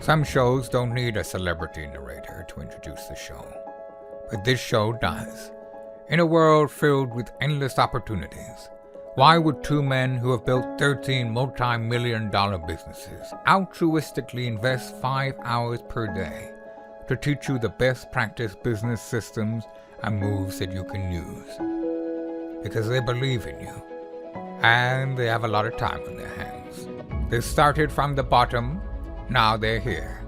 Some shows don't need a celebrity narrator to introduce the show, but this show does. In a world filled with endless opportunities, why would two men who have built 13 multi-million-dollar businesses altruistically invest 5 hours per day to teach you the best practice business systems and moves that you can use? Because they believe in you, and they have a lot of time on their hands. They started from the bottom, now they're here.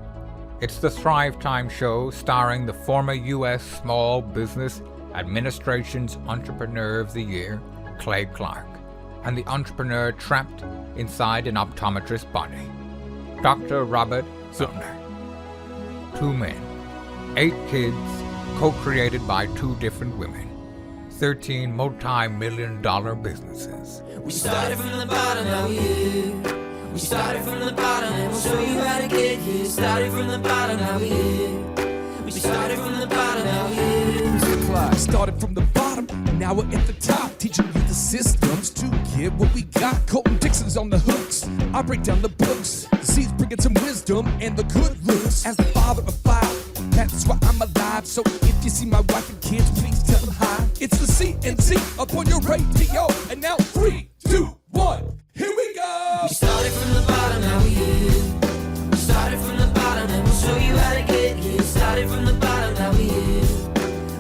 It's the Thrivetime show starring the former U.S. Small Business Administration's Entrepreneur of the Year, Clay Clark, and the entrepreneur trapped inside an optometrist's body, Dr. Robert Zillner. Two men, 8 kids, co-created by 2 different women, 13 multi-million-dollar businesses. We started from the bottom, now we're here. We started from the bottom, and we'll show you how to get here. Started from the bottom, now we're here. We started from the bottom, now we're here. Mr. Clyde started from the bottom, and now we're at the top, teaching you the systems to get what we got. Colton Dixon's on the hooks, I break down the books. C's bringing some wisdom and the good looks. As the father of 5, that's why I'm alive. So if you see my wife and kids, please tell them hi. It's the CNC up on your radio, and now 3, 2, 1, here we go. We started from the bottom, now we're here. We started from the bottom, and we'll show you how to get here. Started from the bottom, now we're here.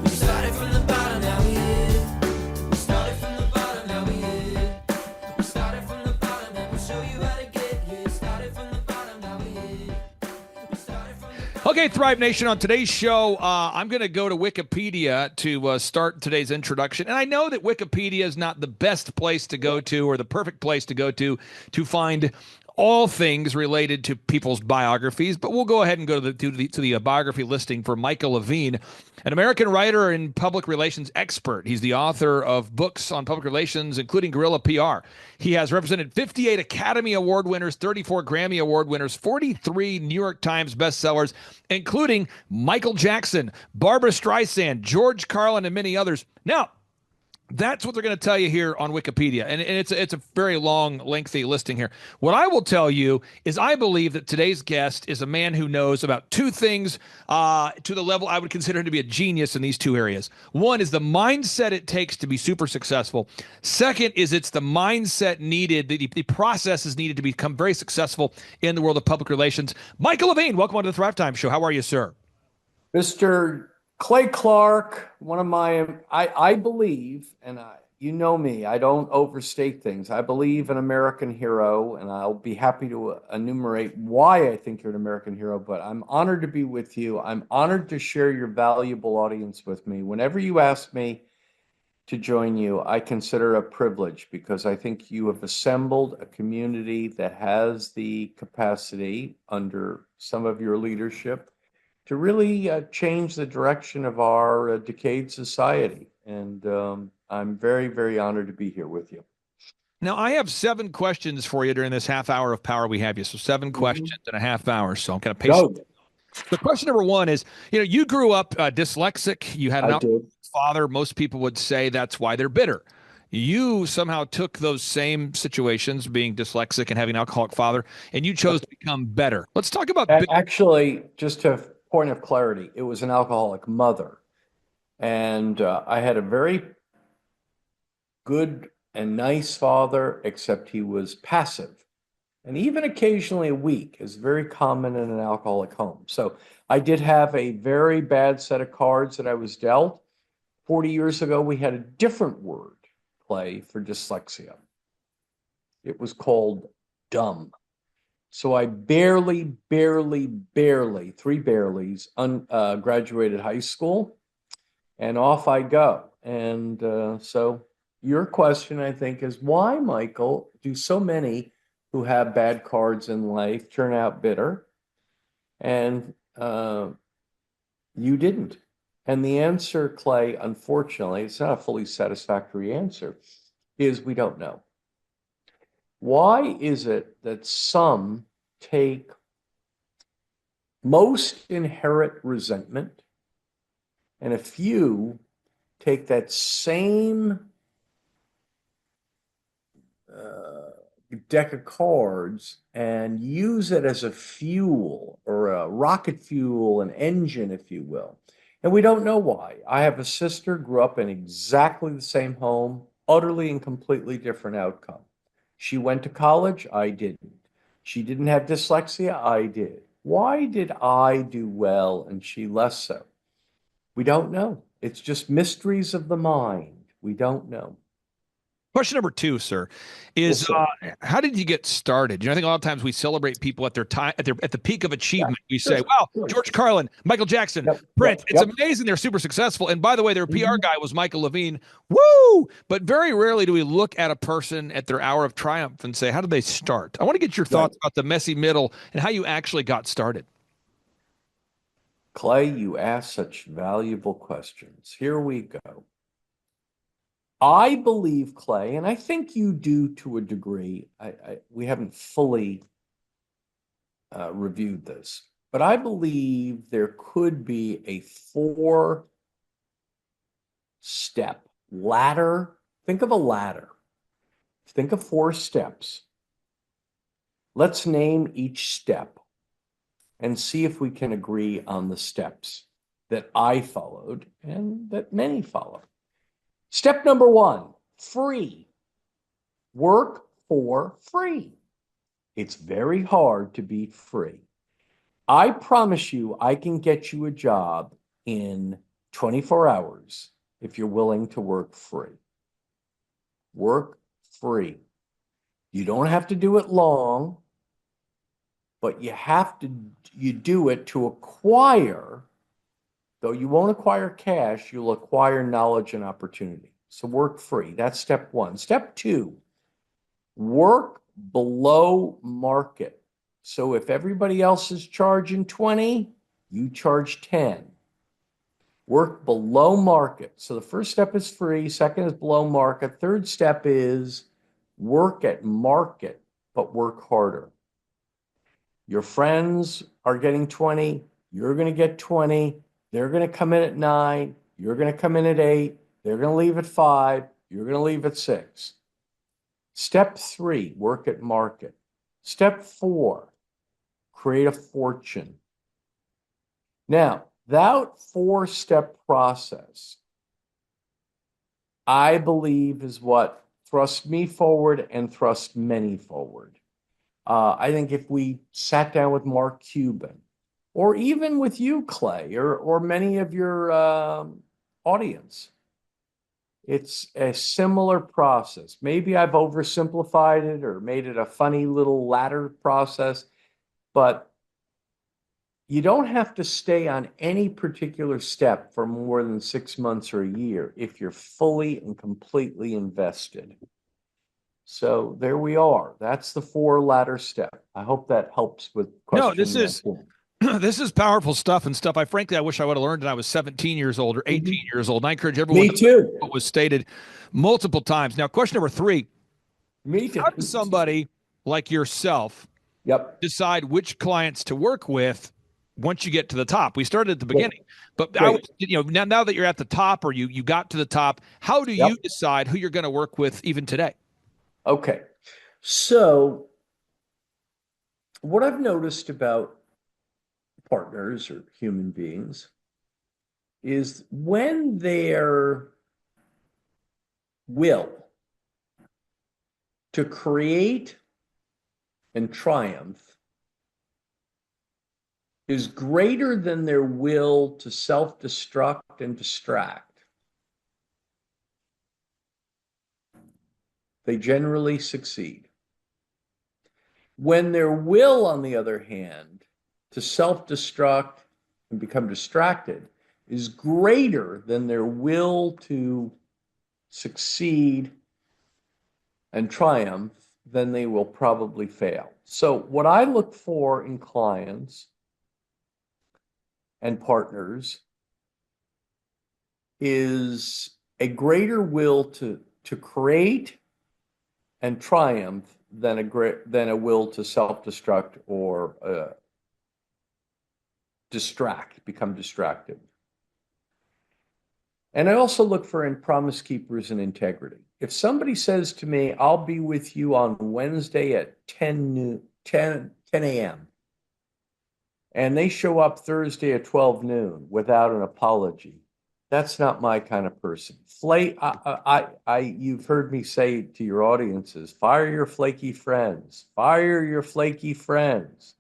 We started from the bottom, now we're here. We started from the bottom, now we're here. We started from the bottom, and we'll show you how to get here. Started from the bottom, now we're here. We started from the Okay, Thrive Nation, on today's show, I'm going to go to Wikipedia to start today's introduction. And I know that Wikipedia is not the best place to go to or the perfect place to go to find all things related to people's biographies, but we'll go ahead and go to the biography listing for Michael Levine, an American writer and public relations expert. He's the author of books on public relations, including Guerrilla PR. He has represented 58 Academy Award winners, 34 Grammy Award winners, 43 New York Times bestsellers, including Michael Jackson, Barbra Streisand, George Carlin, and many others. Now, that's what they're going to tell you here on Wikipedia. And it's a very long, lengthy listing here. What I will tell you is I believe that today's guest is a man who knows about 2 things to the level I would consider him to be a genius in these 2 areas. One is the mindset it takes to be super successful. Second is it's the mindset needed, the processes needed to become very successful in the world of public relations. Michael Levine, welcome on to the Thrive Time Show. How are you, sir? Mr. Clay Clark, one of my, I believe, and you know me, I don't overstate things. I believe an American hero, and I'll be happy to enumerate why I think you're an American hero, but I'm honored to be with you. I'm honored to share your valuable audience with me. Whenever you ask me to join you, I consider a privilege because I think you have assembled a community that has the capacity under some of your leadership to really change the direction of our decayed society. And I'm very, very honored to be here with you. Now, I have 7 questions for you during this half hour of power we have you. So 7 questions in a half hour. So I'm kind of pacing. The question number 1 is, you grew up dyslexic. You had an alcoholic father. Most people would say that's why they're bitter. You somehow took those same situations, being dyslexic and having an alcoholic father, and you chose to become better. Let's talk about actually, just to point of clarity, it was an alcoholic mother. And I had a very good and nice father, except he was passive. And even occasionally weak is very common in an alcoholic home. So I did have a very bad set of cards that I was dealt. 40 years ago, we had a different word, Clay, for dyslexia. It was called dumb. So I barely, 3 bareleys, graduated high school, and off I go. And so your question, I think, is why, Michael, do so many who have bad cards in life turn out bitter? And you didn't. And the answer, Clay, unfortunately, it's not a fully satisfactory answer, is we don't know. Why is it that most inherit resentment, and a few take that same deck of cards and use it as a fuel or a rocket fuel, an engine, if you will. And we don't know why. I have a sister, grew up in exactly the same home, utterly and completely different outcome. She went to college, I didn't. She didn't have dyslexia, I did. Why did I do well and she less so? We don't know. It's just mysteries of the mind. We don't know. Question number 2, sir, is Yes, sir. how did you get started? I think a lot of times we celebrate people at their time, at the peak of achievement. We say, Sure, "Wow, sure. George Carlin, Michael Jackson, Yep, Prince. yep, It's yep. amazing they're super successful." And by the way, their PR Mhm. guy was Michael Levine. Woo! But very rarely do we look at a person at their hour of triumph and say, "How did they start?" I want to get your Right. thoughts about the messy middle and how you actually got started. Clay, you ask such valuable questions. Here we go. I believe, Clay, and I think you do to a degree. We haven't fully reviewed this, but I believe there could be a 4-step ladder. Think of a ladder. Think of 4 steps. Let's name each step and see if we can agree on the steps that I followed and that many follow. Step number 1, free. Work for free. It's very hard to beat free. I promise you, I can get you a job in 24 hours if you're willing to work free. Work free. You don't have to do it long, but you do it to acquire, though you won't acquire cash, you'll acquire knowledge and opportunity. So work free. That's step 1. Step 2, work below market. So if everybody else is charging 20, you charge 10. Work below market. So the first step is free, second is below market, third step is work at market, but work harder. Your friends are getting 20, you're going to get 20, they're going to come in at 9, you're going to come in at 8, they're going to leave at 5, you're going to leave at 6. Step 3, work at market. Step 4, create a fortune. Now, that 4-step process, I believe, is what thrust me forward and thrust many forward. I think if we sat down with Mark Cuban, or even with you, Clay, or many of your audience, it's a similar process. Maybe I've oversimplified it or made it a funny little ladder process, but you don't have to stay on any particular step for more than 6 months or a year if you're fully and completely invested. So there we are. That's the 4-ladder step. I hope that helps with No, question. this is powerful stuff and stuff. I wish I would have learned when I was 17 years old or 18 years old. And I encourage everyone Me to too. what was stated multiple times. Now, question number 3, Me too. how does somebody like yourself Yep. decide which clients to work with once you get to the top? We started at the beginning, but Great. now that you're at the top or you got to the top, how do Yep. you decide who you're going to work with even today? Okay. So what I've noticed about partners or human beings is when their will to create and triumph is greater than their will to self-destruct and distract, they generally succeed. When their will, on the other hand, to self-destruct and become distracted is greater than their will to succeed and triumph, then they will probably fail. So what I look for in clients and partners is a greater will to create and triumph than a will to self-destruct or become distracted. And I also look for in promise keepers and integrity. If somebody says to me, I'll be with you on Wednesday at 10 a.m., and they show up Thursday at 12 noon without an apology. That's not my kind of person. You've heard me say to your audiences, fire your flaky friends, fire your flaky friends.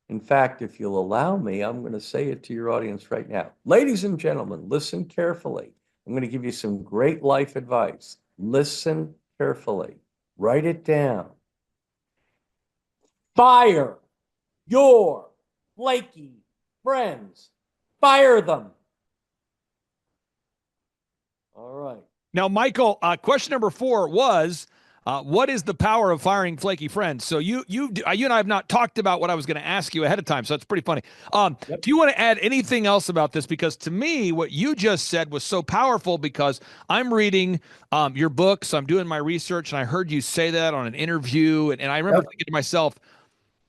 In fact, if you'll allow me, I'm going to say it to your audience right now. Ladies and gentlemen, listen carefully. I'm going to give you some great life advice. Listen carefully. Write it down. Fire your flaky friends. Fire them. All right. Now, Michael, question number 4 was, what is the power of firing flaky friends? So you and I have not talked about what I was going to ask you ahead of time, so it's pretty funny. Do you want to add anything else about this? Because to me, what you just said was so powerful, because I'm reading your books, I'm doing my research, and I heard you say that on an interview, and I remember thinking to myself,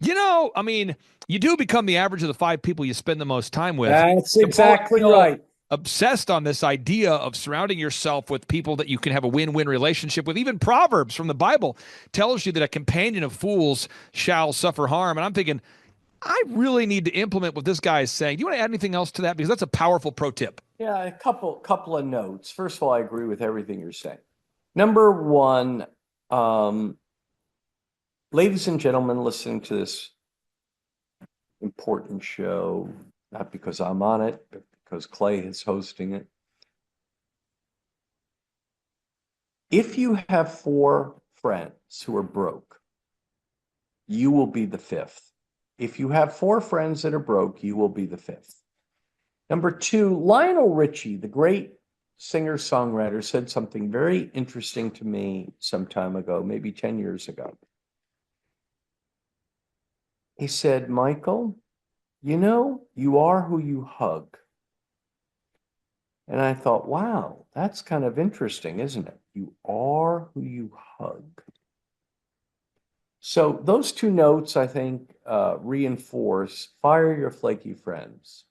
I mean, you do become the average of the 5 people you spend the most time with. That's exactly right. Obsessed on this idea of surrounding yourself with people that you can have a win-win relationship with. Even Proverbs from the Bible tells you that a companion of fools shall suffer harm. And I'm thinking, I really need to implement what this guy is saying. Do you want to add anything else to that? Because that's a powerful pro tip. Yeah, a couple of notes. First of all, I agree with everything you're saying. Number one, ladies and gentlemen listening to this important show, not because I'm on it, but because Clay is hosting it. If you have 4 friends who are broke, you will be the 5th. If you have 4 friends that are broke, you will be the 5th. Number 2, Lionel Richie, the great singer-songwriter, said something very interesting to me some time ago, maybe 10 years ago. He said, Michael, you are who you hug. And I thought, wow, that's kind of interesting, isn't it? You are who you hug. So those 2 notes, I think, reinforce fire your flaky friends.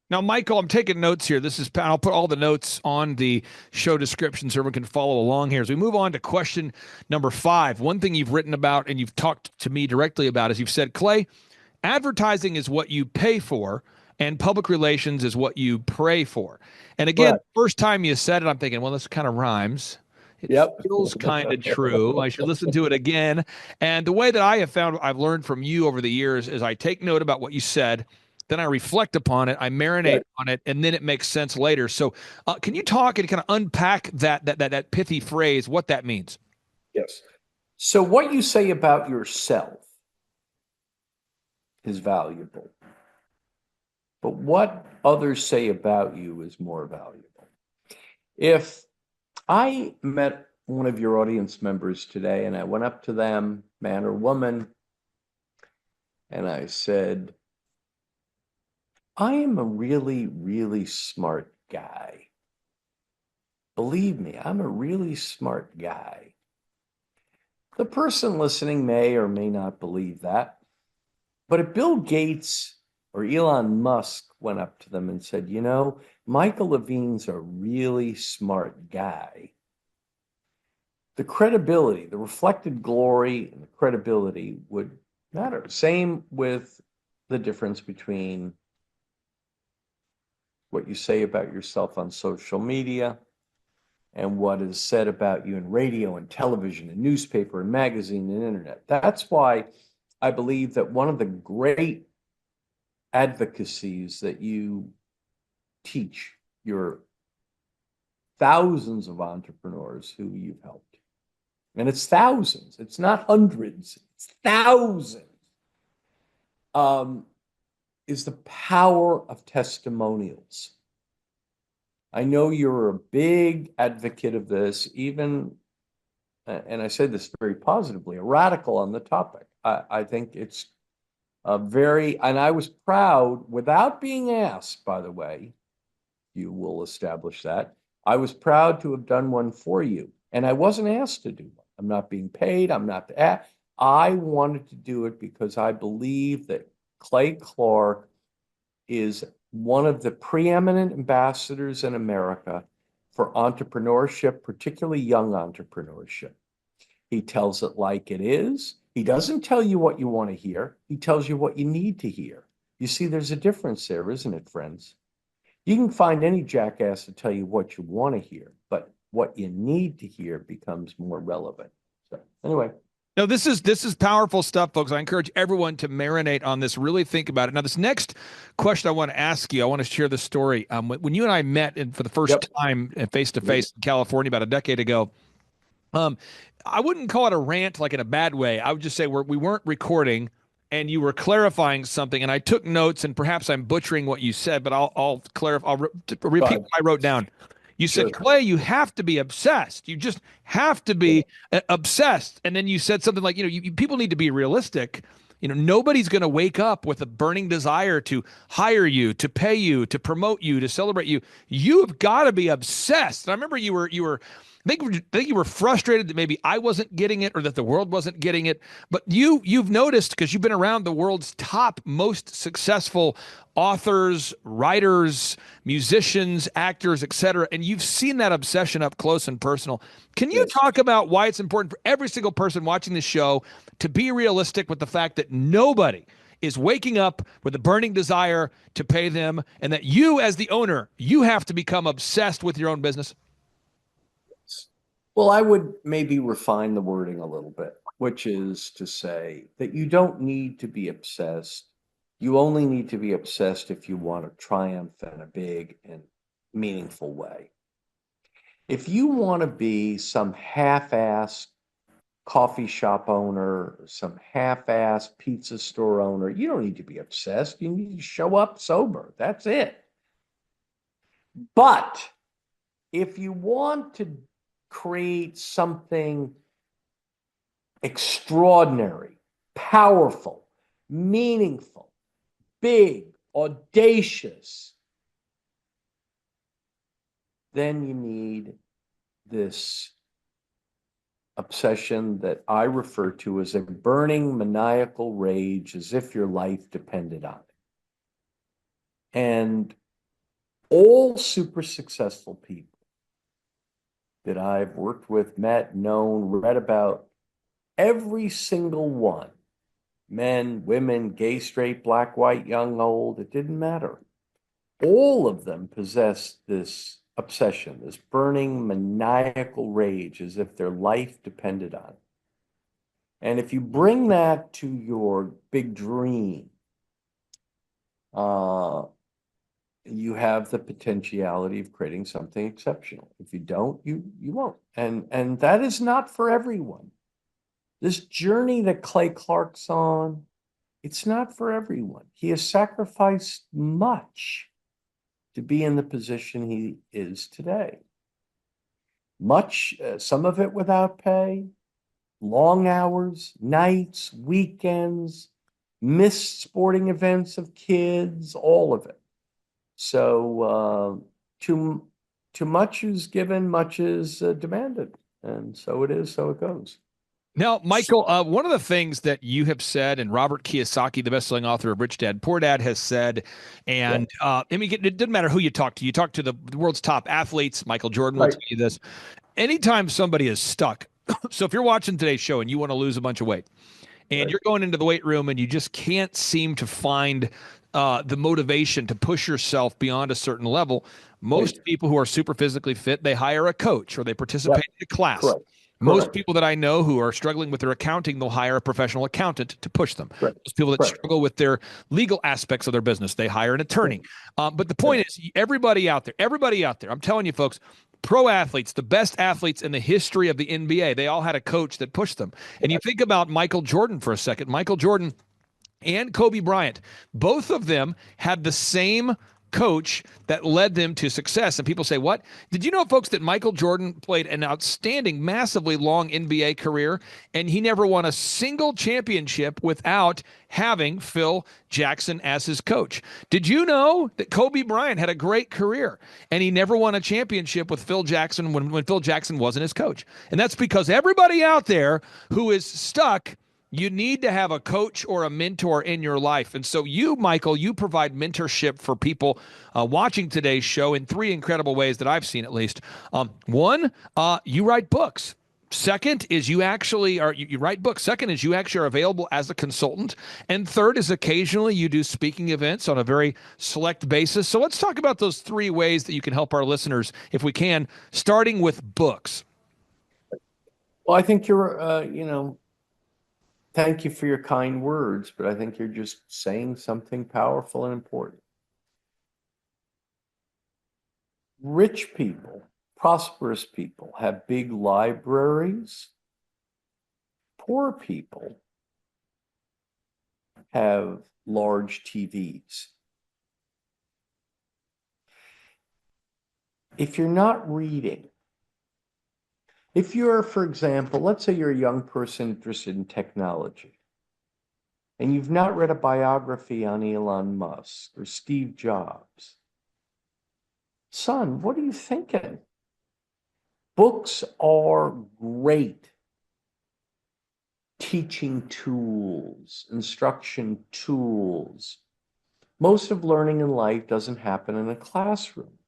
Now, Michael, I'm taking notes here. I'll put all the notes on the show description so everyone can follow along here. As we move on to question number 5, one thing you've written about and you've talked to me directly about is you've said, Clay, advertising is what you pay for, and public relations is what you pray for. And again, First time you said it, I'm thinking, well, this kind of rhymes. It feels kind of true. I should listen to it again. And the way that I've learned from you over the years is I take note about what you said, then I reflect upon it, I marinate on it, and then it makes sense later. So can you talk and kind of unpack that pithy phrase, what that means? Yes. So what you say about yourself is valuable. But what others say about you is more valuable. If I met one of your audience members today and I went up to them, man or woman, and I said, I am a really, really smart guy. Believe me, I'm a really smart guy. The person listening may or may not believe that. But if Bill Gates or Elon Musk went up to them and said, Michael Levine's a really smart guy, the credibility, the reflected glory and the credibility would matter. Same with the difference between what you say about yourself on social media and what is said about you in radio and television and newspaper and magazine and internet. That's why I believe that one of the great advocacies that you teach your thousands of entrepreneurs who you've helped, and it's thousands, it's not hundreds, it's thousands, is the power of testimonials. I know you're a big advocate of this, even, and I say this very positively, a radical on the topic. I think it's and I was proud, without being asked, by the way, you will establish that, I was proud to have done one for you. And I wasn't asked to do one. I'm not being paid. I'm not asked. I wanted to do it because I believe that Clay Clark is one of the preeminent ambassadors in America for entrepreneurship, particularly young entrepreneurship. He tells it like it is. He doesn't tell you what you want to hear. He tells you what you need to hear. You see, there's a difference there, isn't it, friends? You can find any jackass to tell you what you want to hear, but what you need to hear becomes more relevant. So anyway. No, this is powerful stuff, folks. I encourage everyone to marinate on this, really think about it. Now, this next question I want to ask you, I want to share the story. When you and I met for the first time face to face in California about a decade ago, I wouldn't call it a rant like in a bad way. I would just say we weren't recording, and you were clarifying something, and I took notes, and perhaps I'm butchering what you said, but I'll clarify. I'll repeat what I wrote down. You said, Clay, you have to be obsessed. You just have to be obsessed. And then you said something like, people need to be realistic. Nobody's going to wake up with a burning desire to hire you, to pay you, to promote you, to celebrate you. You've got to be obsessed. And I remember you were I think you were frustrated that maybe I wasn't getting it or that the world wasn't getting it. But you've noticed, because you've been around the world's top, most successful authors, writers, musicians, actors, etc., and you've seen that obsession up close and personal. Can you talk about why it's important for every single person watching this show to be realistic with the fact that nobody is waking up with a burning desire to pay them, and that you, as the owner, you have to become obsessed with your own business? Well, I would maybe refine the wording a little bit, which is to say that you don't need to be obsessed. You only need to be obsessed if you want to triumph in a big and meaningful way. If you want to be some half-assed coffee shop owner, some half-assed pizza store owner, you don't need to be obsessed. You need to show up sober. That's it. But if you want to create something extraordinary, powerful, meaningful, big, audacious, then you need this obsession that I refer to as a burning maniacal rage, as if your life depended on it. And all super successful people that I've worked with, met, known, read about, every single one, men, women, gay, straight, black, white, young, old, it didn't matter. All of them possessed this obsession, this burning maniacal rage, as if their life depended on it. And if you bring that to your big dream, you have the potentiality of creating something exceptional. If you don't, you won't. And that is not for everyone. This journey that Clay Clark's on, it's not for everyone. He has sacrificed much to be in the position he is today. Much, some of it without pay, long hours, nights, weekends, missed sporting events of kids, all of it. So too much is given, much is demanded. And so it is, so it goes. Now, Michael, one of the things that you have said, and Robert Kiyosaki, the best-selling author of Rich Dad, Poor Dad, has said, and I mean, it doesn't matter who you talk to. You talk to the world's top athletes. Michael Jordan will tell you this. Anytime somebody is stuck, so if you're watching today's show and you want to lose a bunch of weight, and you're going into the weight room and you just can't seem to find the motivation to push yourself beyond a certain level, most people who are super physically fit, they hire a coach or they participate in a class. Correct. Most people that I know who are struggling with their accounting, they'll hire a professional accountant to push them. Those people that struggle with their legal aspects of their business, they hire an attorney. But the point is, everybody out there, I'm telling you, folks, pro athletes, the best athletes in the history of the NBA, they all had a coach that pushed them. And you think about Michael Jordan for a second. Michael Jordan and Kobe Bryant, both of them had the same coach that led them to success. And people say, what? Did you know, folks, that Michael Jordan played an outstanding, massively long NBA career, and he never won a single championship without having Phil Jackson as his coach? Did you know that Kobe Bryant had a great career, and he never won a championship with Phil Jackson when Phil Jackson wasn't his coach? And that's because everybody out there who is stuck, you need to have a coach or a mentor in your life. And so you, Michael, you provide mentorship for people watching today's show in three incredible ways that I've seen, at least. One, you write books. Second is you actually are you write books. Second is you actually are available as a consultant. And third is occasionally you do speaking events on a very select basis. So let's talk about those three ways that you can help our listeners, if we can, starting with books. Well, I think thank you for your kind words, but I think you're just saying something powerful and important. Rich people, prosperous people have big libraries. Poor people have large TVs. If you're not reading, if you're, for example, let's say you're a young person interested in technology, and you've not read a biography on Elon Musk or Steve Jobs, son, what are you thinking? Books are great teaching tools, instruction tools. Most of learning in life doesn't happen in a classroom,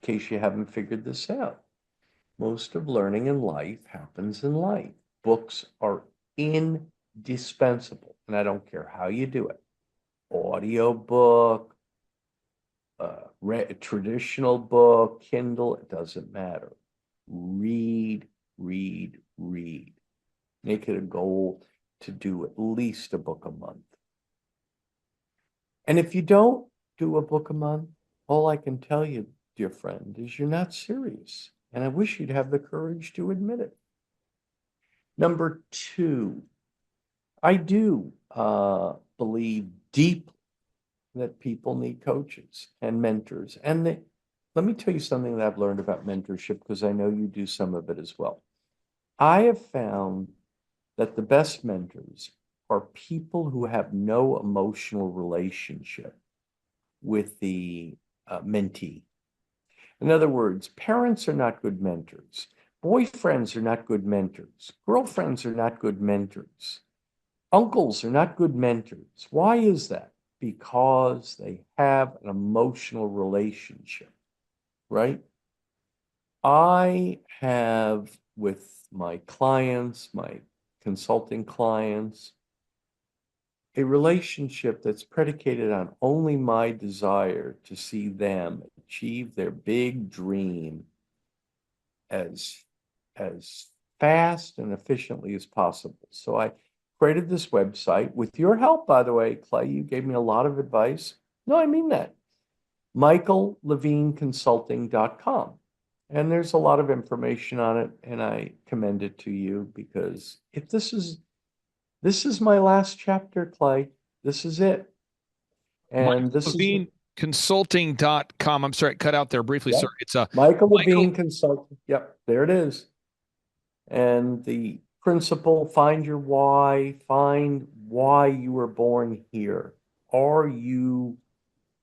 in case you haven't figured this out. Most of learning in life happens in life. Books are indispensable, and I don't care how you do it. Audio book, traditional book, Kindle, it doesn't matter. Read, read, read. Make it a goal to do at least a book a month. And if you don't do a book a month, all I can tell you, dear friend, is you're not serious. And I wish you'd have the courage to admit it. Number two, I do believe deeply that people need coaches and mentors. And let me tell you something that I've learned about mentorship, because I know you do some of it as well. I have found that the best mentors are people who have no emotional relationship with the mentee. In other words, parents are not good mentors. Boyfriends are not good mentors. Girlfriends are not good mentors. Uncles are not good mentors. Why is that? Because they have an emotional relationship, right? I have, with my clients, my consulting clients, a relationship that's predicated on only my desire to see them achieve their big dream as fast and efficiently as possible. So I created this website with your help, by the way, Clay. You gave me a lot of advice. No, I mean that. MichaelLevineConsulting.com. And there's a lot of information on it, and I commend it to you, because if this is my last chapter, Clay. This is it. And this is LevineConsulting.com. I'm sorry, cut out there briefly, Yep. sir. It's a Michael Levine Consulting. Yep, there it is. And the principle, find your why, find why you were born here. Are you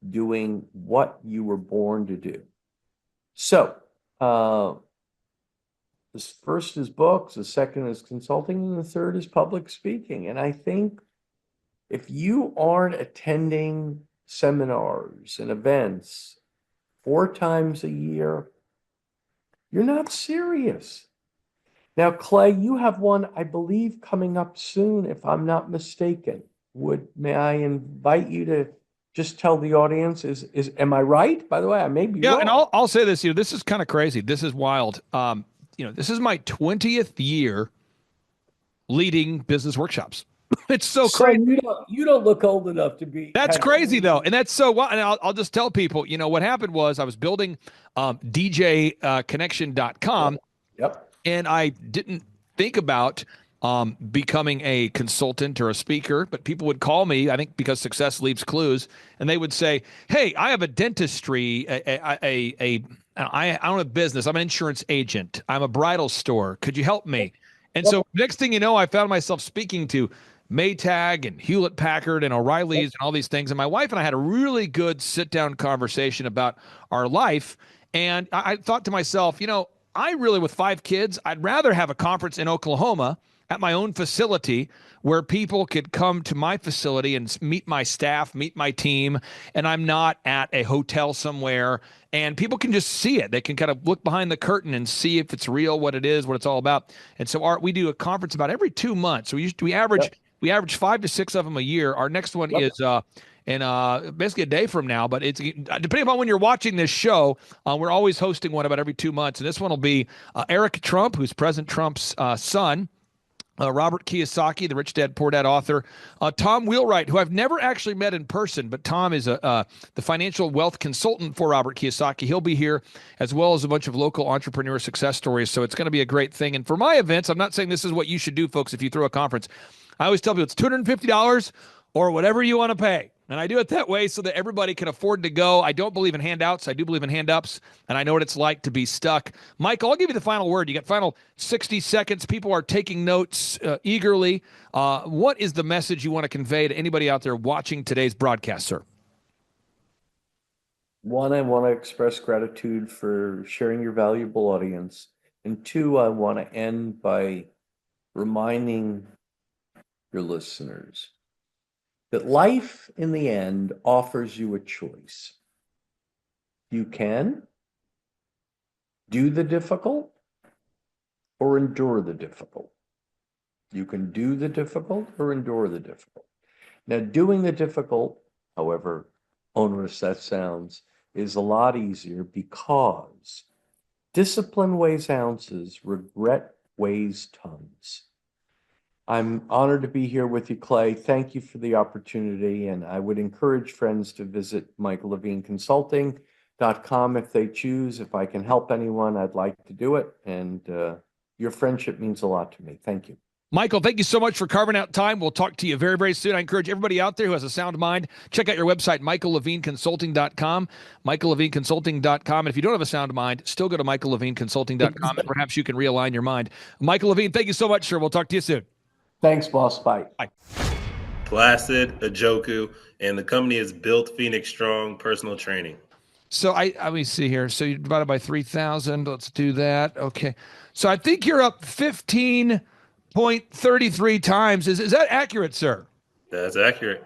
doing what you were born to do? So, this first is books, the second is consulting, and the third is public speaking. And I think if you aren't attending seminars and events 4 times a year, you're not serious. Now, Clay, you have one, I believe, coming up soon, if I'm not mistaken. May I invite you to just tell the audience, am I right? By the way, I may be wrong. And I'll say this, this is kind of crazy. This is wild. This is my 20th year leading business workshops. It's so crazy. You don't look old enough to be. That's crazy though. And that's so wild. And I'll just tell people, what happened was I was building DJconnection.com. Yep. And I didn't think about becoming a consultant or a speaker, but people would call me, I think because success leaves clues, and they would say, hey, I have a dentistry, I own a business. I'm an insurance agent. I'm a bridal store. Could you help me? And so next thing you know, I found myself speaking to Maytag and Hewlett Packard and O'Reilly's and all these things. And my wife and I had a really good sit-down conversation about our life. And I thought to myself, I really, with 5 kids, I'd rather have a conference in Oklahoma at my own facility where people could come to my facility and meet my staff, meet my team, and I'm not at a hotel somewhere, and people can just see it. They can kind of look behind the curtain and see if it's real, what it is, what it's all about. And so we do a conference about every 2 months. So we average 5 to 6 of them a year. Our next one is in basically a day from now, but it's depending upon when you're watching this show, we're always hosting one about every 2 months. And this one will be Eric Trump, who's President Trump's son. Robert Kiyosaki, the Rich Dad Poor Dad author, Tom Wheelwright, who I've never actually met in person, but Tom is the financial wealth consultant for Robert Kiyosaki. He'll be here, as well as a bunch of local entrepreneur success stories. So it's going to be a great thing. And for my events, I'm not saying this is what you should do, folks, if you throw a conference. I always tell people it's $250 or whatever you want to pay. And I do it that way so that everybody can afford to go. I don't believe in handouts. I do believe in hand-ups, and I know what it's like to be stuck. Michael, I'll give you the final word. You got final 60 seconds. People are taking notes eagerly. What is the message you want to convey to anybody out there watching today's broadcast, sir? One, I want to express gratitude for sharing your valuable audience. And two, I want to end by reminding your listeners that life in the end offers you a choice. You can do the difficult or endure the difficult. You can do the difficult or endure the difficult. Now, doing the difficult, however onerous that sounds, is a lot easier because discipline weighs ounces, regret weighs tons. I'm honored to be here with you, Clay. Thank you for the opportunity, and I would encourage friends to visit MichaelLevineConsulting.com if they choose. If I can help anyone, I'd like to do it, and your friendship means a lot to me. Thank you. Michael, thank you so much for carving out time. We'll talk to you very, very soon. I encourage everybody out there who has a sound mind, check out your website, MichaelLevineConsulting.com, MichaelLevineConsulting.com. And if you don't have a sound mind, still go to MichaelLevineConsulting.com, and perhaps you can realign your mind. Michael Levine, thank you so much, sir. We'll talk to you soon. Thanks, boss. Bye. Bye. Placid, Ajoku, and the company is Built Phoenix Strong Personal Training. So let me see here. So you divided by 3,000. Let's do that. Okay. So I think you're up 15.33 times. Is that accurate, sir? That's accurate.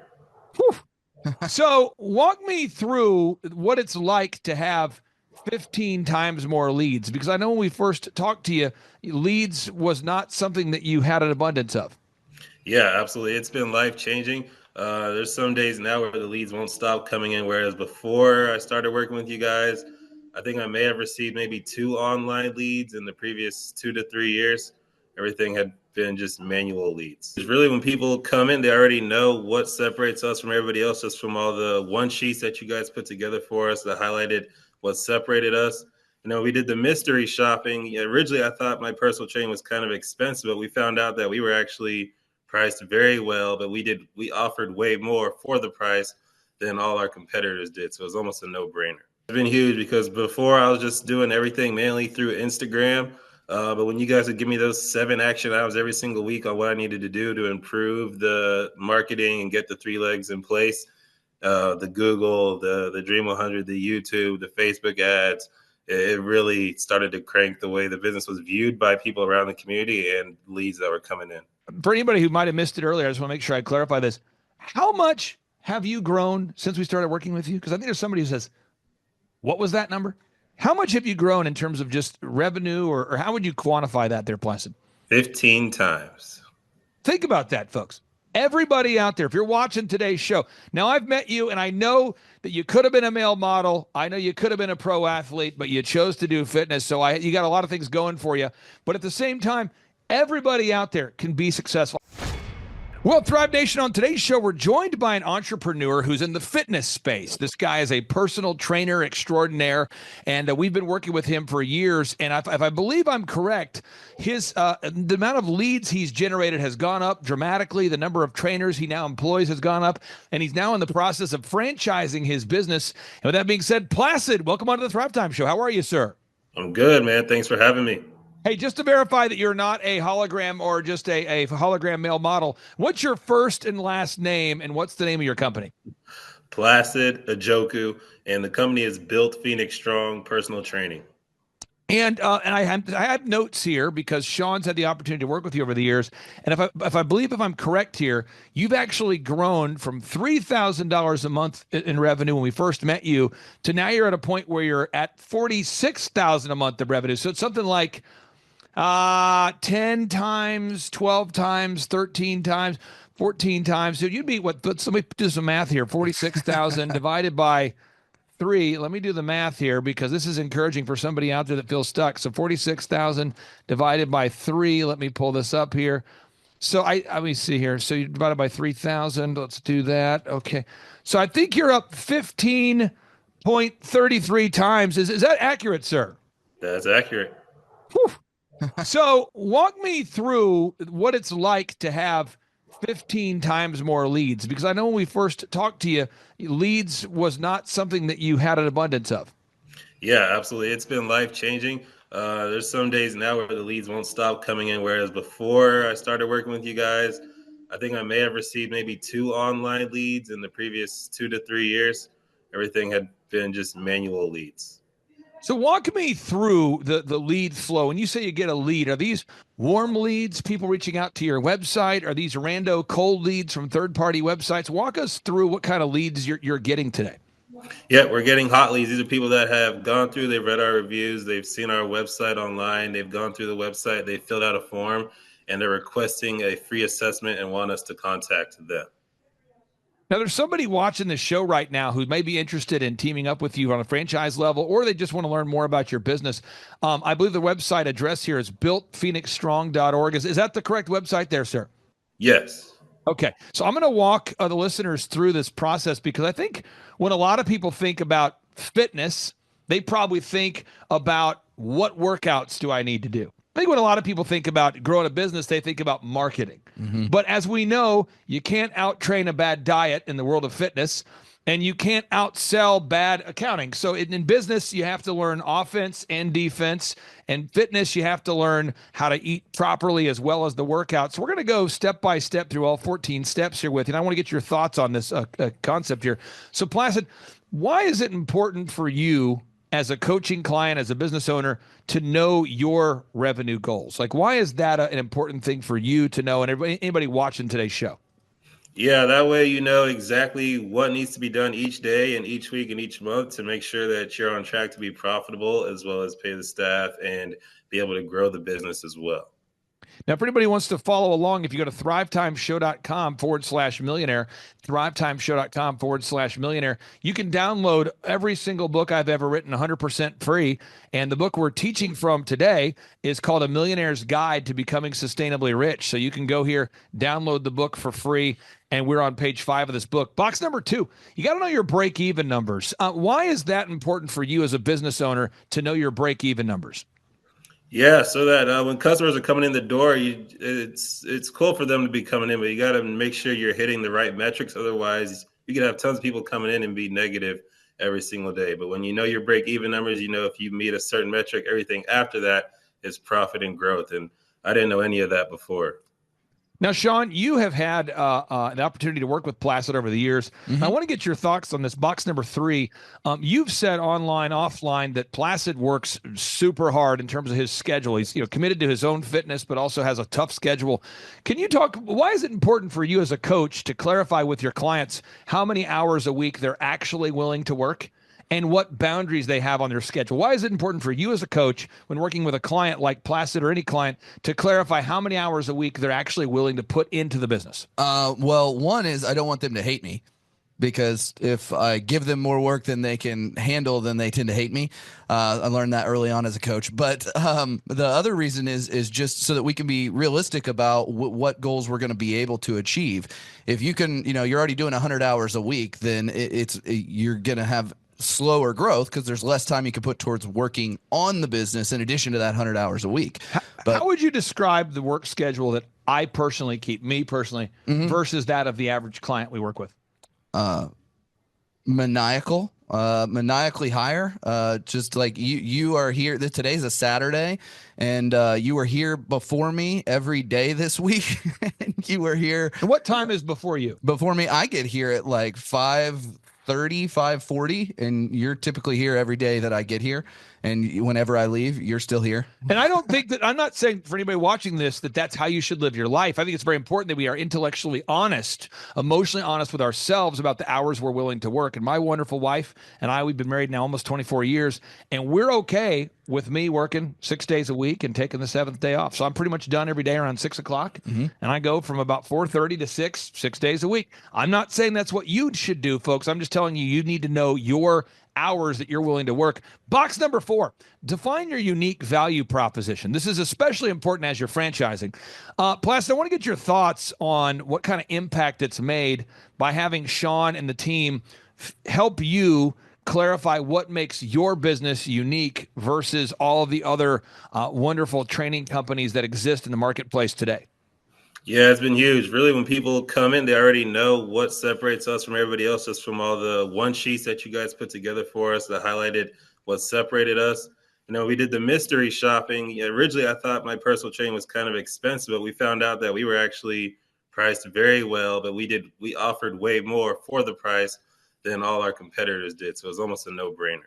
So walk me through what it's like to have 15 times more leads, because I know when we first talked to you, leads was not something that you had an abundance of. Yeah, absolutely. It's been life-changing. There's some days now where the leads won't stop coming in, whereas before I started working with you guys, I think I may have received maybe 2 online leads in the previous 2 to 3 years. Everything had been just manual leads. It's really when people come in, they already know what separates us from everybody else, just from all the one sheets that you guys put together for us that highlighted what separated us. You know, we did the mystery shopping. Originally, I thought my personal training was kind of expensive, but we found out that we were actually priced very well, but we offered way more for the price than all our competitors did. So it was almost a no-brainer. It's been huge because before I was just doing everything mainly through Instagram. But when you guys would give me those 7 action items every single week on what I needed to do to improve the marketing and get the 3 legs in place, the Google, the Dream 100, the YouTube, the Facebook ads, it really started to crank the way the business was viewed by people around the community and leads that were coming in. For anybody who might have missed it earlier, I just want to make sure I clarify this. How much have you grown since we started working with you? Because I think there's somebody who says, what was that number? How much have you grown in terms of just revenue, or how would you quantify that there, Placid? 15 times. Think about that, folks. Everybody out there, if you're watching today's show, now I've met you and I know that you could have been a male model. I know you could have been a pro athlete, but you chose to do fitness. So you got a lot of things going for you. But at the same time, everybody out there can be successful. Well, Thrive Nation, on today's show, we're joined by an entrepreneur who's in the fitness space. This guy is a personal trainer extraordinaire, and we've been working with him for years. And if I believe I'm correct, his the amount of leads he's generated has gone up dramatically. The number of trainers he now employs has gone up, and he's now in the process of franchising his business. And with that being said, Placid, welcome onto the Thrivetime Show. How are you, sir? I'm good, man. Thanks for having me. Hey, just to verify that you're not a hologram or just a hologram male model, what's your first and last name, and what's the name of your company? Placid, Ajoku, and the company is Built Phoenix Strong Personal Training. And I have notes here because Sean's had the opportunity to work with you over the years. And if I'm correct here, you've actually grown from $3,000 a month in revenue when we first met you to now you're at a point where you're at 46,000 a month of revenue. So it's something like 10 times, 12 times, 13 times, 14 times. So you'd be what? Let me do some math here. 46,000 divided by 3. Let me do the math here because this is encouraging for somebody out there that feels stuck. So 46,000 divided by 3. Let me pull this up here. So let me see here. So you divided by 3,000. Let's do that. Okay. So I think you're up 15.33 times. Is that accurate, sir? That's accurate. Whew. So walk me through what it's like to have 15 times more leads, because I know when we first talked to you, leads was not something that you had an abundance of. Yeah, absolutely. It's been life changing. There's some days now where the leads won't stop coming in, whereas before I started working with you guys, I think I may have received maybe 2 online leads in the previous 2 to 3 years. Everything had been just manual leads. So walk me through the lead flow. When you say you get a lead, are these warm leads, people reaching out to your website? Are these rando cold leads from third-party websites? Walk us through what kind of leads you're getting today. Yeah, we're getting hot leads. These are people that have gone through, they've read our reviews, they've seen our website online, they've gone through the website, they filled out a form, and they're requesting a free assessment and want us to contact them. Now, there's somebody watching this show right now who may be interested in teaming up with you on a franchise level, or they just want to learn more about your business. I believe the website address here is builtphoenixstrong.org. Is that the correct website there, sir? Yes. Okay. So I'm going to walk the listeners through this process because I think when a lot of people think about fitness, they probably think about what workouts do I need to do? I think when a lot of people think about growing a business, they think about marketing. Mm-hmm. But as we know, you can't out-train a bad diet in the world of fitness, and you can't outsell bad accounting. So in business, you have to learn offense and defense. And fitness, you have to learn how to eat properly as well as the workout. So we're going to go step by step through all 14 steps here with you. And I want to get your thoughts on this concept here. So Placid, why is it important for you as a coaching client, as a business owner, to know your revenue goals? Like, why is that an important thing for you to know and anybody watching today's show? Yeah, that way you know exactly what needs to be done each day and each week and each month to make sure that you're on track to be profitable, as well as pay the staff and be able to grow the business as well. Now, if anybody wants to follow along, if you go to thrivetimeshow.com/millionaire, thrivetimeshow.com/millionaire, you can download every single book I've ever written 100% free. And the book we're teaching from today is called A Millionaire's Guide to Becoming Sustainably Rich. So you can go here, download the book for free. And we're on page 5 of this book. Box number 2, you got to know your break-even numbers. Why is that important for you as a business owner to know your break-even numbers? Yeah, so that when customers are coming in the door, it's cool for them to be coming in, but you got to make sure you're hitting the right metrics. Otherwise, you could have tons of people coming in and be negative every single day. But when you know your break-even numbers, you know if you meet a certain metric, everything after that is profit and growth. And I didn't know any of that before. Now, Sean, you have had an opportunity to work with Placid over the years. Mm-hmm. I want to get your thoughts on this. Box number 3, you've said online, offline, that Placid works super hard in terms of his schedule. He's committed to his own fitness, but also has a tough schedule. Can you talk, why is it important for you as a coach to clarify with your clients how many hours a week they're actually willing to work and what boundaries they have on their schedule? Why is it important for you as a coach when working with a client like Placid or any client to clarify how many hours a week they're actually willing to put into the business? Well, one is I don't want them to hate me, because if I give them more work than they can handle, then they tend to hate me. I learned that early on as a coach. But the other reason is just so that we can be realistic about what goals we're going to be able to achieve. If you can, you're already doing 100 hours a week, then you're going to have slower growth because there's less time you can put towards working on the business in addition to that 100 hours a week. How would you describe the work schedule that I personally keep, mm-hmm. versus that of the average client we work with? Maniacally higher. Just like you are here. Today's a Saturday, and you were here before me every day this week. You were here. And what time is before you? Before me, I get here at like 5:30, 5:40, and you're typically here every day that I get here. And whenever I leave, you're still here. And I don't think that, I'm not saying for anybody watching this that that's how you should live your life. I think it's very important that we are intellectually honest, emotionally honest with ourselves about the hours we're willing to work. And my wonderful wife and I, we've been married now almost 24 years, and we're okay with me working 6 days a week and taking the 7th day off. So I'm pretty much done every day around 6 o'clock. And I go from about 4:30 to 6 days a week. I'm not saying that's what you should do, folks. I'm just telling you, you need to know your hours that you're willing to work. Box number 4, define your unique value proposition. This is especially important as you're franchising. Placid, I want to get your thoughts on what kind of impact it's made by having Sean and the team help you clarify what makes your business unique versus all of the other wonderful training companies that exist in the marketplace today. Yeah, it's been huge. Really, when people come in, they already know what separates us from everybody else, just from all the one sheets that you guys put together for us that highlighted what separated us. We did the mystery shopping. Originally, I thought my personal training was kind of expensive, but we found out that we were actually priced very well, but we offered way more for the price than all our competitors did. So it was almost a no-brainer.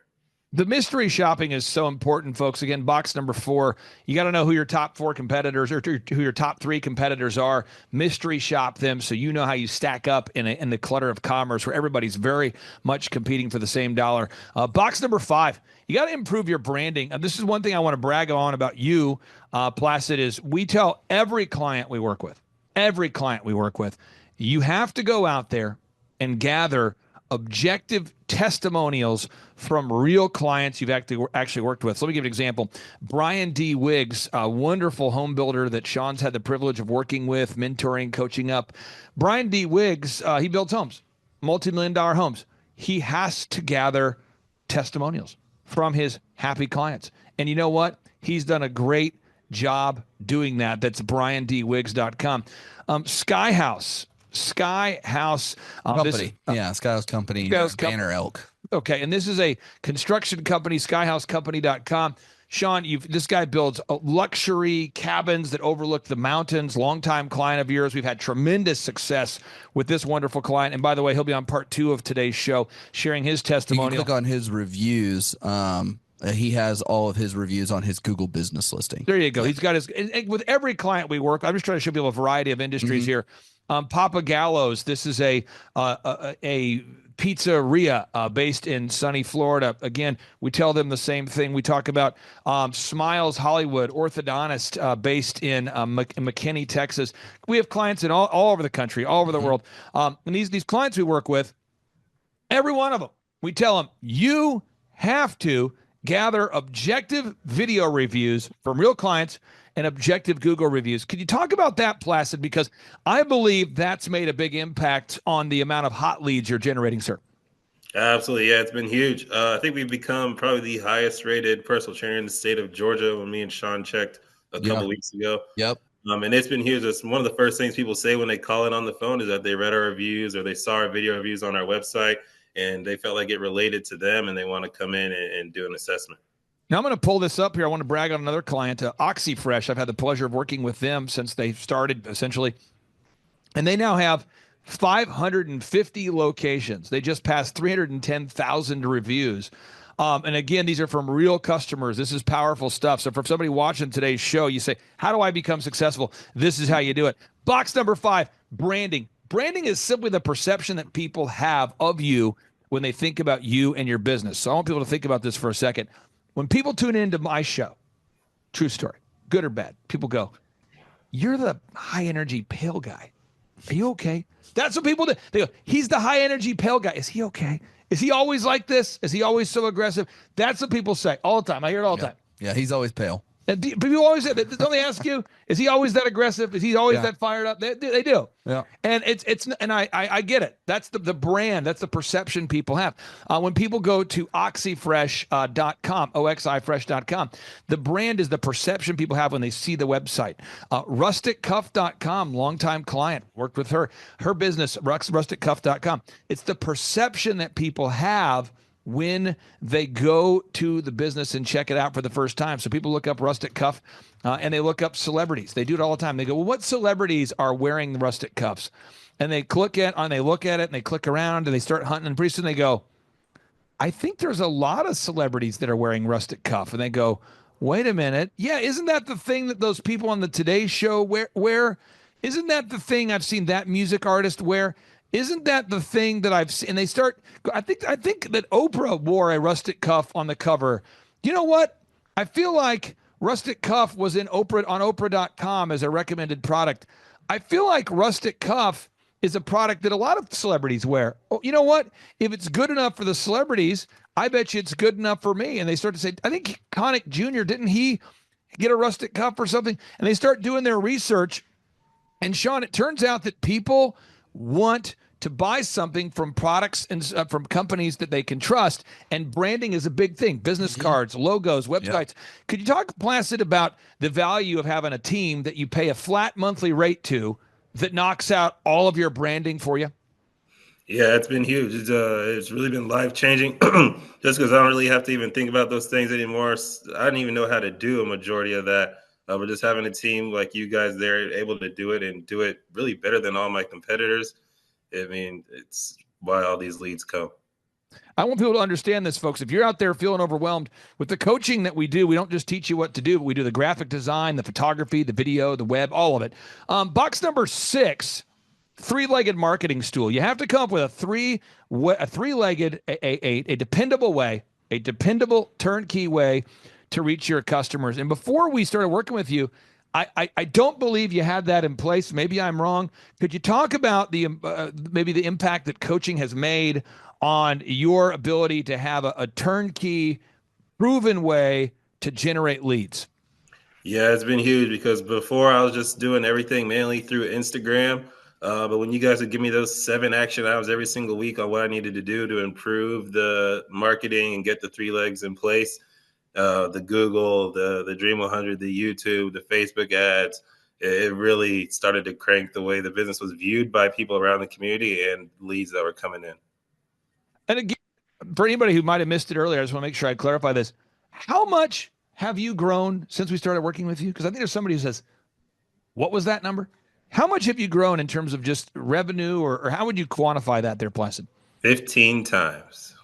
The mystery shopping is so important, folks. Again, box number 4, you got to know who your top 4 competitors or who your top 3 competitors are. Mystery shop them so you know how you stack up in the clutter of commerce where everybody's very much competing for the same dollar. Box number 5, you got to improve your branding. This is one thing I want to brag on about you, Placid, is we tell every client we work with, you have to go out there and gather objective testimonials from real clients you've actually worked with. So let me give you an example. Brian D. Wiggs, a wonderful home builder that Sean's had the privilege of working with, mentoring, coaching up. Brian D. Wiggs, he builds homes, multi-million-dollar homes. He has to gather testimonials from his happy clients. And you know what? He's done a great job doing that. That's briandwiggs.com. Skyhouse Company. Skyhouse Company. Banner Elk. Okay, and this is a construction company, skyhousecompany.com. Sean, this guy builds luxury cabins that overlook the mountains. Longtime client of yours. We've had tremendous success with this wonderful client. And by the way, he'll be on part 2 of today's show, sharing his testimonial. You can click on his reviews. He has all of his reviews on his Google business listing. There you go. He's got and with every client we work, I'm just trying to show people a variety of industries here. Papa Gallo's, this is a pizzeria based in sunny Florida. Again, we tell them the same thing. We talk about Smiles Hollywood, orthodontist based in McKinney, Texas. We have clients in all over the country, all over the world. And these clients we work with, every one of them, we tell them, you have to gather objective video reviews from real clients and objective Google reviews. Could you talk about that, Placid? Because I believe that's made a big impact on the amount of hot leads you're generating, sir. Absolutely. Yeah, it's been huge. I think we've become probably the highest rated personal trainer in the state of Georgia when me and Sean checked a couple weeks ago. Yep. And it's been huge. It's one of the first things people say when they call in on the phone is that they read our reviews or they saw our video reviews on our website and they felt like it related to them and they want to come in and do an assessment. Now I'm going to pull this up here. I want to brag on another client, OxyFresh. I've had the pleasure of working with them since they started, essentially. And they now have 550 locations. They just passed 310,000 reviews. And again, these are from real customers. This is powerful stuff. So for somebody watching today's show, you say, how do I become successful? This is how you do it. Box number 5, branding. Branding is simply the perception that people have of you when they think about you and your business. So I want people to think about this for a second. When people tune into my show, true story, good or bad, people go, you're the high energy pale guy. Are you okay? That's what people do. They go, he's the high energy pale guy. Is he okay? Is he always like this? Is he always so aggressive? That's what people say all the time. I hear it all the time. Yeah, he's always pale. And people always say, don't they ask you, is he always that aggressive? Is he always that fired up? They do. Yeah. And I get it. That's the brand. That's the perception people have. When people go to oxyfresh.com, oxifresh.com, the brand is the perception people have when they see the website. Rusticcuff.com, longtime client, worked with her business, rusticcuff.com. It's the perception that people have when they go to the business and check it out for the first time. So people look up Rustic Cuff and they look up celebrities. They do it all the time. They go, well, what celebrities are wearing the Rustic Cuffs? And they look at it and they click around and they start hunting. And pretty soon they go, I think there's a lot of celebrities that are wearing rustic cuff, and they go, "Wait a minute, yeah, isn't that the thing that those people on the Today Show wear? Isn't that the thing I've seen that music artist wear? Isn't that the thing that I've seen?" And they start. I think that Oprah wore a rustic cuff on the cover. You know what? I feel like rustic cuff was in Oprah on Oprah.com as a recommended product. I feel like rustic cuff is a product that a lot of celebrities wear. Oh, you know what? If it's good enough for the celebrities, I bet you it's good enough for me. And they start to say, I think Connick Jr., didn't he get a rustic cuff or something? And they start doing their research. And Sean, it turns out that people want to buy something from products and from companies that they can trust. And branding is a big thing. Business cards, logos, websites. Yep. Could you talk, Placid, about the value of having a team that you pay a flat monthly rate to that knocks out all of your branding for you? Yeah, it's been huge. It's really been life changing. Just because I don't really have to even think about those things anymore. I didn't even know how to do a majority of that. But just having a team like you guys there able to do it and do it really better than all my competitors. I mean, it's why all these leads come. I want people to understand this, folks. If you're out there feeling overwhelmed with the coaching that we do, we don't just teach you what to do, but we do the graphic design, the photography, the video, the web, all of it. Box number 6, three-legged marketing stool. You have to come up with a three-legged, a dependable way, a dependable turnkey way to reach your customers. And before we started working with you, I don't believe you had that in place. Maybe I'm wrong. Could you talk about the maybe the impact that coaching has made on your ability to have a turnkey, proven way to generate leads? Yeah, it's been huge because before I was just doing everything mainly through Instagram. But when you guys would give me those 7 action items every single week on what I needed to do to improve the marketing and get the 3 legs in place, the Google, the Dream 100, the YouTube, the Facebook ads, it really started to crank the way the business was viewed by people around the community and leads that were coming in. And again, for anybody who might have missed it earlier, I just want to make sure I clarify this. How much have you grown since we started working with you? Because I think there's somebody who says, what was that number? How much have you grown in terms of just revenue, or how would you quantify that there, Placid? 15 times.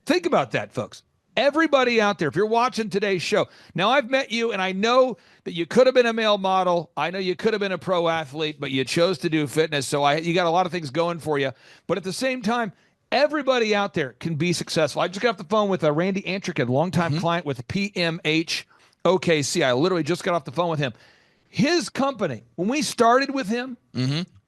Think about that, folks. Everybody out there, if you're watching today's show, now I've met you and I know that you could have been a male model. I know you could have been a pro athlete, but you chose to do fitness. So you got a lot of things going for you. But at the same time, everybody out there can be successful. I just got off the phone with Randy Antrick, a longtime client with PMH OKC. I literally just got off the phone with him. His company, when we started with him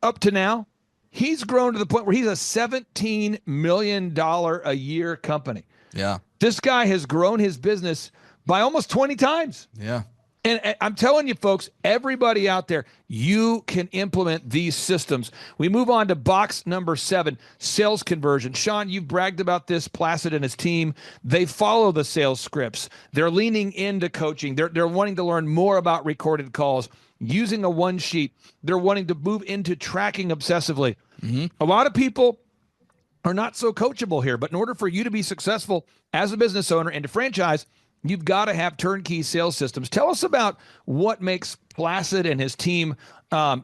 up to now, he's grown to the point where he's a $17 million a year company. Yeah. This guy has grown his business by almost 20 times. Yeah. And I'm telling you, folks, everybody out there, you can implement these systems. We move on to box number 7, sales conversion. Sean, you've bragged about this. Placid and his team, they follow the sales scripts. They're leaning into coaching. They're wanting to learn more about recorded calls, using a one sheet. They're wanting to move into tracking obsessively. A lot of people are not so coachable here, but in order for you to be successful as a business owner and to franchise, you've got to have turnkey sales systems. Tell us about what makes Placid and his team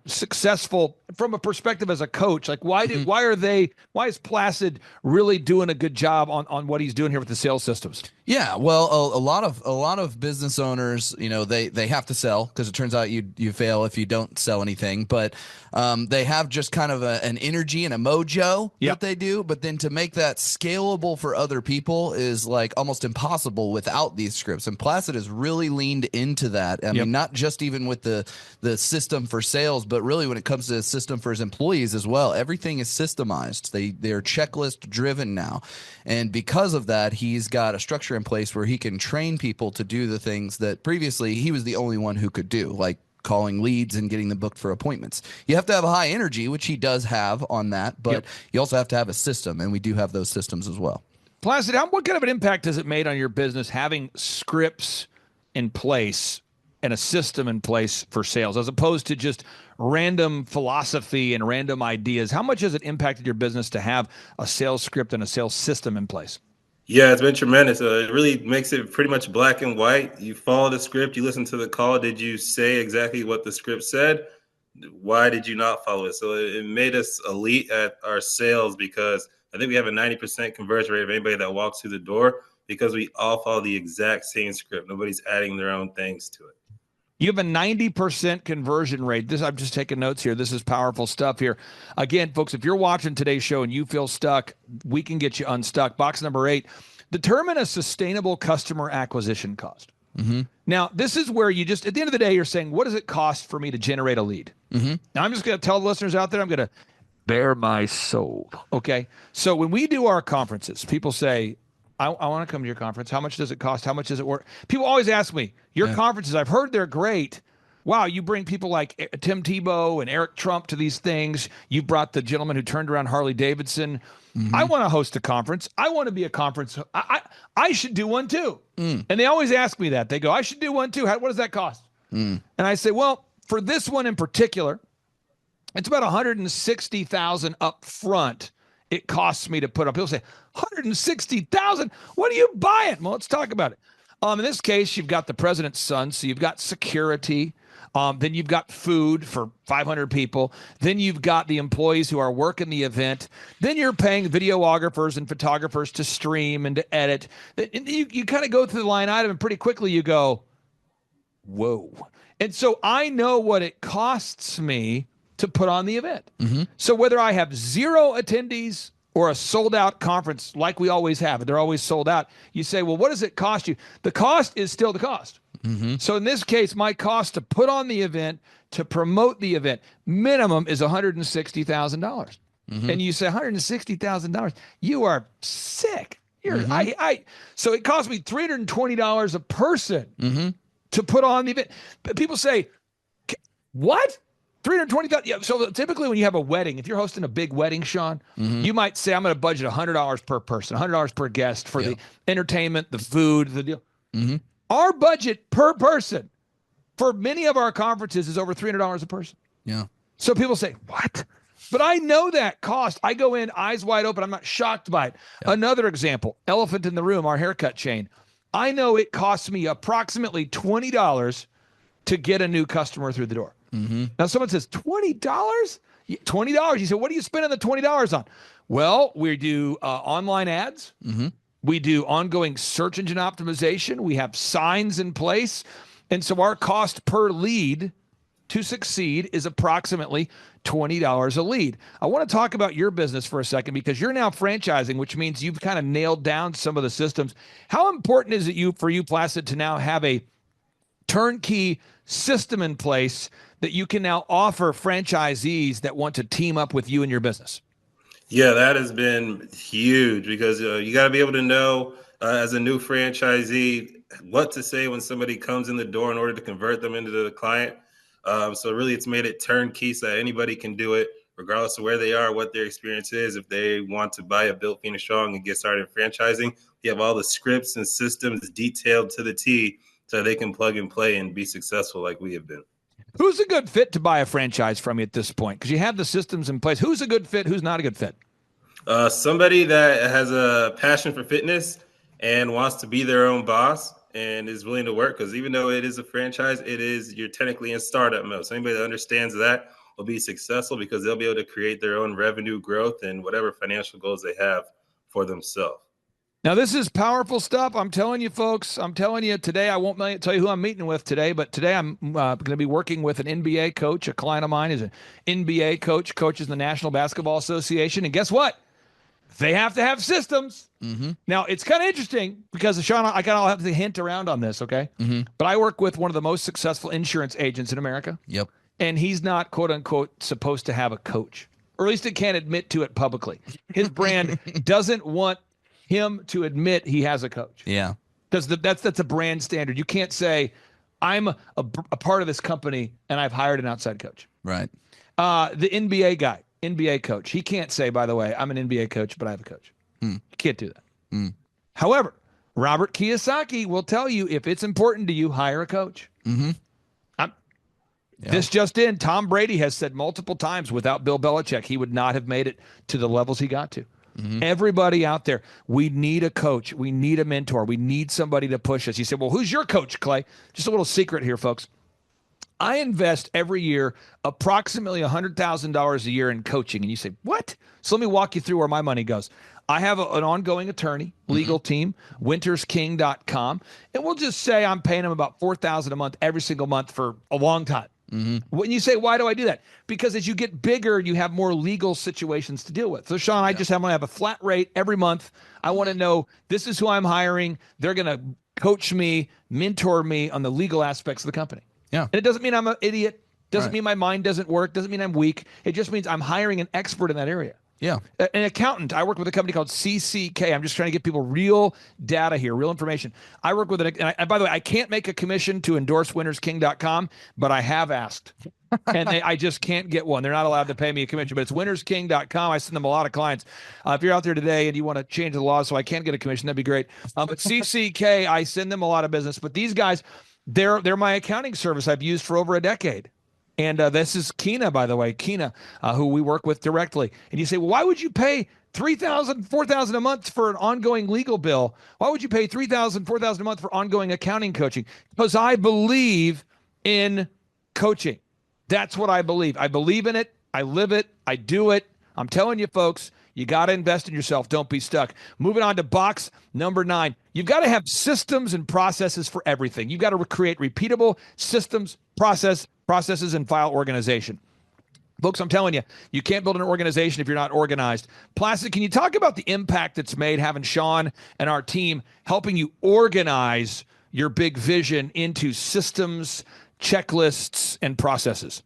successful from a perspective as a coach. Like, why is Placid really doing a good job on what he's doing here with the sales systems? Yeah, well, a lot of business owners, they have to sell, because it turns out you fail if you don't sell anything. But they have just kind of an energy and a mojo that they do. But then to make that scalable for other people is like almost impossible without these scripts. And Placid has really leaned into that. I mean, not just even with the system for sales, but really when it comes to the system for his employees as well. Everything is systemized. They're checklist driven now. And because of that, he's got a structure in place where he can train people to do the things that previously he was the only one who could do, like calling leads and getting them booked for appointments. You have to have a high energy, which he does have on that, but you also have to have a system, and we do have those systems as well. Placid, what kind of an impact has it made on your business having scripts in place and a system in place for sales, as opposed to just random philosophy and random ideas? How much has it impacted your business to have a sales script and a sales system in place? Yeah, it's been tremendous. It really makes it pretty much black and white. You follow the script, you listen to the call. Did you say exactly what the script said? Why did you not follow it? So it made us elite at our sales because I think we have a 90% conversion rate of anybody that walks through the door because we all follow the exact same script. Nobody's adding their own things to it. You have a 90% conversion rate. I'm just taking notes here. This is powerful stuff here. Again, folks, if you're watching today's show and you feel stuck, we can get you unstuck. Box number 8, determine a sustainable customer acquisition cost. Now, this is where you just, at the end of the day, you're saying, what does it cost for me to generate a lead? Now, I'm just going to tell the listeners out there, I'm going to bare my soul. Okay. So when we do our conferences, people say, I want to come to your conference. How much does it cost? How much does it work? People always ask me, your conferences, I've heard they're great. Wow, you bring people like Tim Tebow and Eric Trump to these things. You brought the gentleman who turned around Harley Davidson. I want to host a conference. I want to be a conference. I should do one too. And they always ask me that. They go, I should do one too. What does that cost? And I say, well, for this one in particular, it's about $160,000 up front. It costs me to put up. People say, $160,000? What are you buying? Well, let's talk about it. In this case, you've got the president's son, so you've got security. Then you've got food for 500 people. Then you've got the employees who are working the event. Then you're paying videographers and photographers to stream and to edit. You kind of go through the line item, and pretty quickly you go, whoa. And so I know what it costs me to put on the event. So whether I have 0 attendees or a sold out conference like we always have, they're always sold out, you say, well, what does it cost you? The cost is still the cost. So in this case, my cost to put on the event, to promote the event, minimum is $160,000. And you say $160,000, you are sick. So it cost me $320 a person to put on the event. But people say, what? $320,000. Yeah. So typically when you have a wedding, if you're hosting a big wedding, Sean, you might say, I'm going to budget $100 per person, $100 per guest for the entertainment, the food, the deal. Our budget per person for many of our conferences is over $300 a person. So people say, what? But I know that cost. I go in eyes wide open. I'm not shocked by it. Another example, elephant in the room, our haircut chain. I know it costs me approximately $20 to get a new customer through the door. Now someone says, $20? $20? You say, what are you spending the $20 on? Well, we do online ads. We do ongoing search engine optimization. We have signs in place. And so our cost per lead to succeed is approximately $20 a lead. I want to talk about your business for a second because you're now franchising, which means you've kind of nailed down some of the systems. How important is it for you, Placid, to now have a turnkey system in place that you can now offer franchisees that want to team up with you in your business? Yeah, that has been huge because you got to be able to know as a new franchisee what to say when somebody comes in the door in order to convert them into the client. So really it's made it turnkey so that anybody can do it regardless of where they are, what their experience is. If they want to buy a Built Phoenix Strong and get started in franchising, you have all the scripts and systems detailed to the T so they can plug and play and be successful like we have been. Who's a good fit to buy a franchise from you at this point? Because you have the systems in place. Who's a good fit? Who's not a good fit? Somebody that has a passion for fitness and wants to be their own boss and is willing to work. Because even though it is a franchise, you're technically in startup mode. So anybody that understands that will be successful because they'll be able to create their own revenue growth and whatever financial goals they have for themselves. Now, this is powerful stuff. I'm telling you, folks. I'm telling you today. I won't tell you who I'm meeting with today, but today I'm going to be working with an NBA coach. A client of mine is an NBA coach, coaches in the National Basketball Association. And guess what? They have to have systems. Now, it's kind of interesting because, Sean, I kind of have to hint around on this, okay? But I work with one of the most successful insurance agents in America. And he's not, quote unquote, supposed to have a coach, or at least he can't admit to it publicly. His brand doesn't want him to admit he has a coach. Because that's a brand standard. You can't say, I'm a part of this company and I've hired an outside coach. Right. The NBA guy, NBA coach, he can't say, by the way, I'm an NBA coach, but I have a coach. You can't do that. However, Robert Kiyosaki will tell you, if it's important to you, hire a coach. This just in, Tom Brady has said multiple times, without Bill Belichick, he would not have made it to the levels he got to. Everybody out there, we need a coach. We need a mentor. We need somebody to push us. You say, well, who's your coach, Clay? Just a little secret here, folks. I invest every year approximately $100,000 a year in coaching. And you say, what? So let me walk you through where my money goes. I have an ongoing attorney, legal team, wintersking.com. And we'll just say I'm paying them about $4,000 a month every single month for a long time. When you say, why do I do that? Because as you get bigger, you have more legal situations to deal with. So, Sean, I just want to have a flat rate every month. I want to know this is who I'm hiring. They're going to coach me, mentor me on the legal aspects of the company. Yeah. And it doesn't mean I'm an idiot. Doesn't mean my mind doesn't work. Doesn't mean I'm weak. It just means I'm hiring an expert in that area. Yeah. An accountant. I work with a company called CCK. I'm just trying to get people real data here, real information. I work with and by the way, I can't make a commission to endorse wintersking.com, but I have asked. And I just can't get one. They're not allowed to pay me a commission, but it's wintersking.com. I send them a lot of clients. If you're out there today and you want to change the law so I can't get a commission, that'd be great. But CCK, I send them a lot of business. But these guys, they're my accounting service I've used for over a decade. And this is Kina, by the way, who we work with directly. And you say, well, why would you pay $3,000, $4,000 a month for an ongoing legal bill? Why would you pay $3,000, $4,000 a month for ongoing accounting coaching? Because I believe in coaching. That's what I believe. I believe in it. I live it. I do it. I'm telling you, folks, you got to invest in yourself. Don't be stuck. Moving on to box number 9. You've got to have systems and processes for everything. You've got to create repeatable systems, processes, and file organization. Folks, I'm telling you, you can't build an organization if you're not organized. Plastic, can you talk about the impact it's made having Sean and our team helping you organize your big vision into systems, checklists, and processes?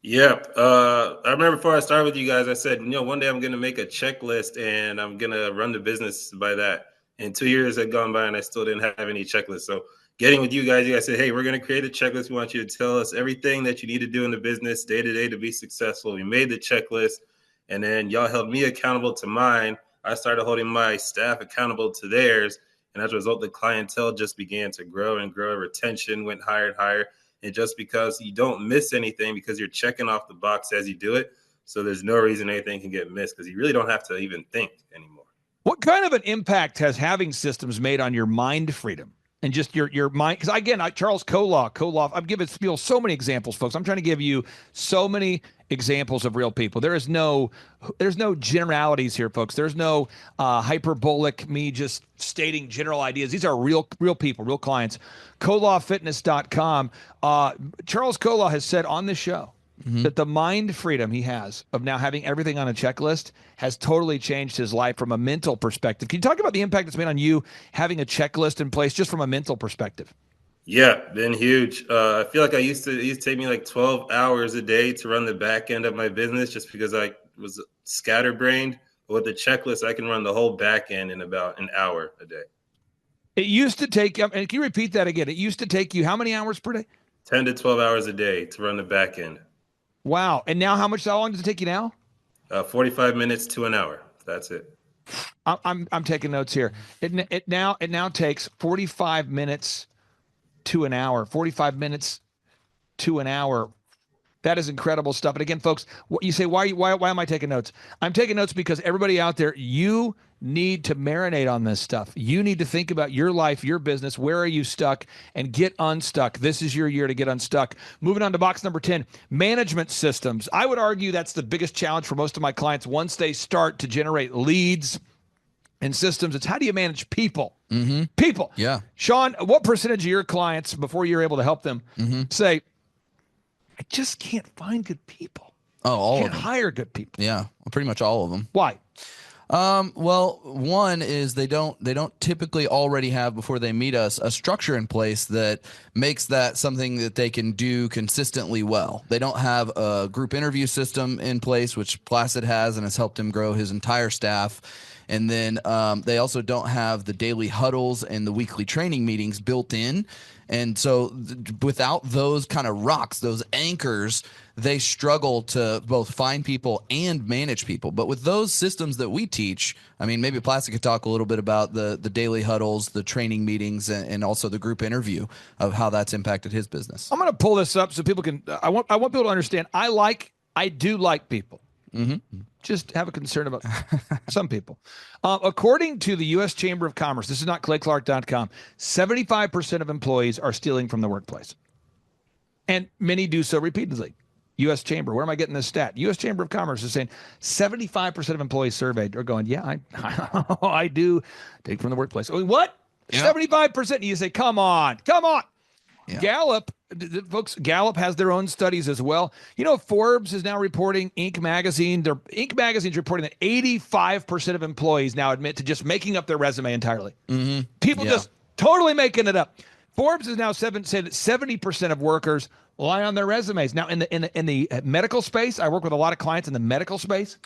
Yeah. I remember before I started with you guys, I said, one day I'm going to make a checklist and I'm going to run the business by that. And 2 years had gone by and I still didn't have any checklists. So getting with you guys said, hey, we're going to create a checklist. We want you to tell us everything that you need to do in the business day to day to be successful. We made the checklist and then y'all held me accountable to mine. I started holding my staff accountable to theirs. And as a result, the clientele just began to grow and grow. Retention went higher and higher. And just because you don't miss anything because you're checking off the box as you do it. So there's no reason anything can get missed because you really don't have to even think anymore. What kind of an impact has having systems made on your mind freedom and just your mind? Because again, Charles Koloff, I'm giving people so many examples, folks. I'm trying to give you so many examples of real people. There's no generalities here, folks. There's no hyperbolic me just stating general ideas. These are real people, real clients. KoloffFitness.com. Charles Koloff has said on the show that the mind freedom he has of now having everything on a checklist has totally changed his life from a mental perspective. Can you talk about the impact it's made on you having a checklist in place just from a mental perspective? Yeah, been huge. I feel like it used to take me like 12 hours a day to run the back end of my business just because I was scatterbrained. But with the checklist, I can run the whole back end in about an hour a day. It used to take, and can you repeat that again? It used to take you how many hours per day? 10 to 12 hours a day to run the back end. Wow. And now how long does it take you now? 45 minutes to an hour. That's it. I'm taking notes here. It now takes 45 minutes to an hour. 45 minutes to an hour. That is incredible stuff. And again, folks, what you say, why am I taking notes? I'm taking notes because everybody out there, you need to marinate on this stuff. You need to think about your life, your business. Where are you stuck? And get unstuck. This is your year to get unstuck. Moving on to box number 10, management systems. I would argue that's the biggest challenge for most of my clients once they start to generate leads and systems. It's how do you manage people? People. Yeah. Sean, what percentage of your clients, before you're able to help them, say, I just can't find good people. Oh, all of can't them. hire good people. Yeah, pretty much all of them. Why? Well, one is they don't typically already have, before they meet us, a structure in place that makes that something that they can do consistently well. They don't have a group interview system in place, which Placid has and has helped him grow his entire staff. And then they also don't have the daily huddles and the weekly training meetings built in. And so without those kind of rocks, those anchors, they struggle to both find people and manage people. But with those systems that we teach, I mean, maybe Plastic could talk a little bit about the daily huddles, the training meetings, and also the group interview of how that's impacted his business. I'm going to pull this up so people can, I want people to understand, I do like people. Just have a concern about some people. According to the U.S. Chamber of Commerce, this is not ClayClark.com, 75% of employees are stealing from the workplace. And many do so repeatedly. U.S. Chamber, where am I getting this stat? U.S. Chamber of Commerce is saying 75% of employees surveyed are going, yeah, I do take from the workplace. Oh, what? Yeah. 75%? You say, come on. Yeah. Gallup, folks, Gallup has their own studies as well. You know, Forbes is now reporting, Inc. magazine's reporting that 85% of employees now admit to just making up their resume entirely. People just totally making it up. Forbes has now said that 70% of workers lie on their resumes. Now, in the medical space, I work with a lot of clients in the medical space.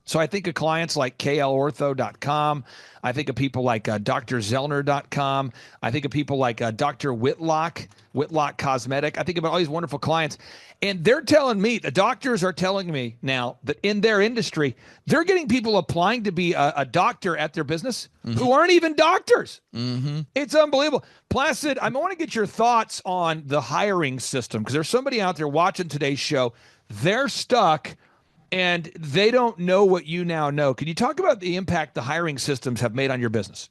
So I think of clients like klortho.com. I think of people like drzellner.com. I think of people like Dr. Whitlock Cosmetic. I think about all these wonderful clients. And they're telling me, the doctors are telling me now that in their industry, they're getting people applying to be a doctor at their business who aren't even doctors. It's unbelievable. Placid, I want to get your thoughts on the hiring system, because there's somebody out there watching today's show. They're stuck and they don't know what you now know. Can you talk about the impact the hiring systems have made on your business?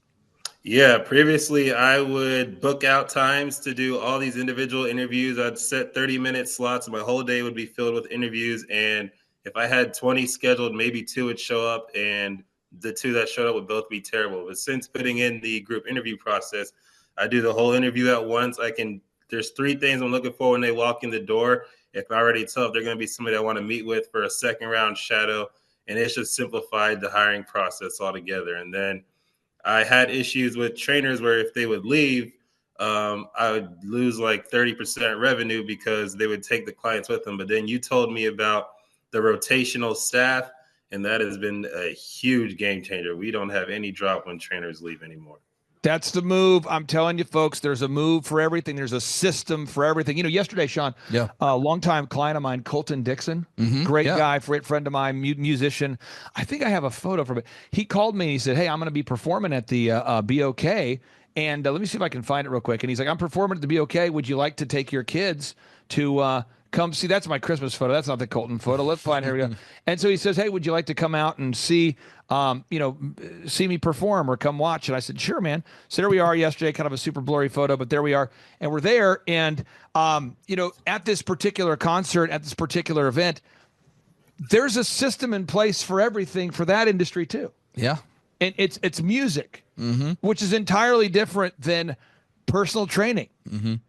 Yeah, previously I would book out times to do all these individual interviews. I'd set 30-minute slots. My whole day would be filled with interviews. And if I had 20 scheduled, maybe 2 would show up, and the 2 that showed up would both be terrible. But since putting in the group interview process, I do the whole interview at once. There's 3 things I'm looking for when they walk in the door. If I already tell if they're going to be somebody I want to meet with for a second round shadow, and it's just simplified the hiring process altogether. And then I had issues with trainers where if they would leave, I would lose like 30% revenue because they would take the clients with them. But then you told me about the rotational staff, and that has been a huge game changer. We don't have any drop when trainers leave anymore. That's the move. I'm telling you, folks, there's a move for everything. There's a system for everything. You know, yesterday, Sean, a longtime client of mine, Colton Dixon, great guy, friend of mine, musician. I think I have a photo from it. He called me and he said, hey, I'm going to be performing at the BOK. And let me see if I can find it real quick. And he's like, I'm performing at the BOK. Would you like to take your kids to come see? That's my Christmas photo. That's not the Colton photo. Let's find, here we go. And so he says, hey, would you like to come out and see me perform or come watch? And I said, sure, man. So there we are yesterday, kind of a super blurry photo, but there we are. And we're there. And, at this particular concert, at this particular event, there's a system in place for everything for that industry too. Yeah. And it's music, which is entirely different than personal training,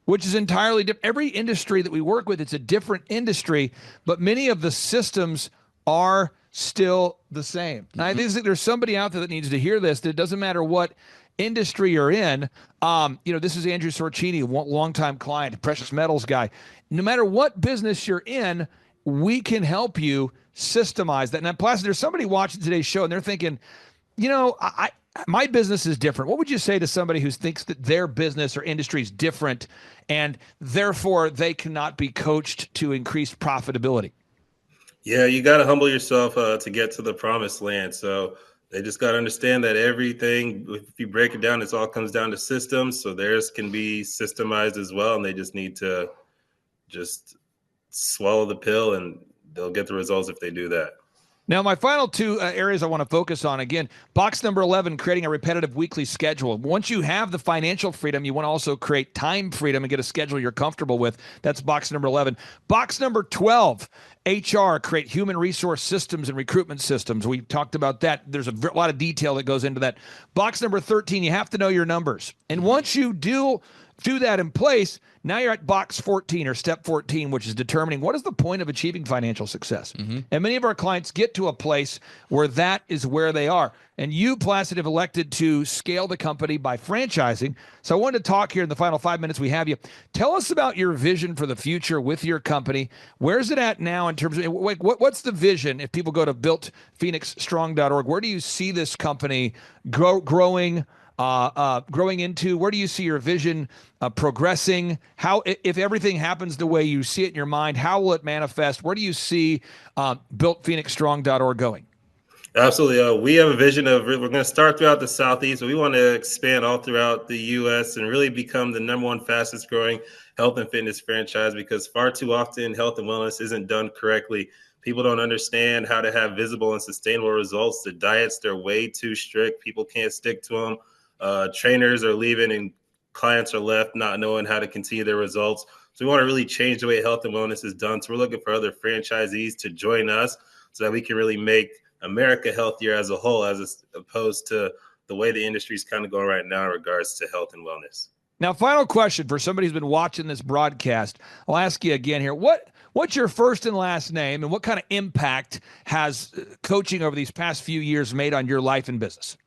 which is entirely different. Every industry that we work with, it's a different industry, but many of the systems are still the same. And I think there's somebody out there that needs to hear this, that it doesn't matter what industry you're in. This is Andrew Sorcini, longtime client, precious metals guy. No matter what business you're in, we can help you systemize that. Now, Placid, there's somebody watching today's show and they're thinking, my business is different. What would you say to somebody who thinks that their business or industry is different and therefore they cannot be coached to increase profitability? Yeah, you got to humble yourself to get to the promised land. So they just got to understand that everything, if you break it down, it all comes down to systems. So theirs can be systemized as well. And they just need to just swallow the pill and they'll get the results if they do that. Now, my final 2 areas I want to focus on, again, box number 11, creating a repetitive weekly schedule. Once you have the financial freedom, you want to also create time freedom and get a schedule you're comfortable with. That's box number 11. Box number 12, HR, create human resource systems and recruitment systems. We talked about that. There's a lot of detail that goes into that. Box number 13, you have to know your numbers. And once you do that in place, now you're at box 14 or step 14, which is determining what is the point of achieving financial success. And many of our clients get to a place where that is where they are. And you, Placid, have elected to scale the company by franchising. So I wanted to talk here in the final 5 minutes we have you. Tell us about your vision for the future with your company. Where's it at now in terms of what's the vision? If people go to builtphoenixstrong.org, where do you see this company growing into? Where do you see your vision progressing? How, if everything happens the way you see it in your mind, how will it manifest? Where do you see builtphoenixstrong.org going? Absolutely. We have a vision of, we're going to start throughout the Southeast, but we want to expand all throughout the U.S. and really become the #1 fastest growing health and fitness franchise, because far too often health and wellness isn't done correctly. People don't understand how to have visible and sustainable results. The diets, they're way too strict. People can't stick to them. Trainers are leaving and clients are left not knowing how to continue their results. So we want to really change the way health and wellness is done. So we're looking for other franchisees to join us so that we can really make America healthier as a whole, as opposed to the way the industry is kind of going right now in regards to health and wellness. Now, final question for somebody who's been watching this broadcast. I'll ask you again here. What's your first and last name, and what kind of impact has coaching over these past few years made on your life and business?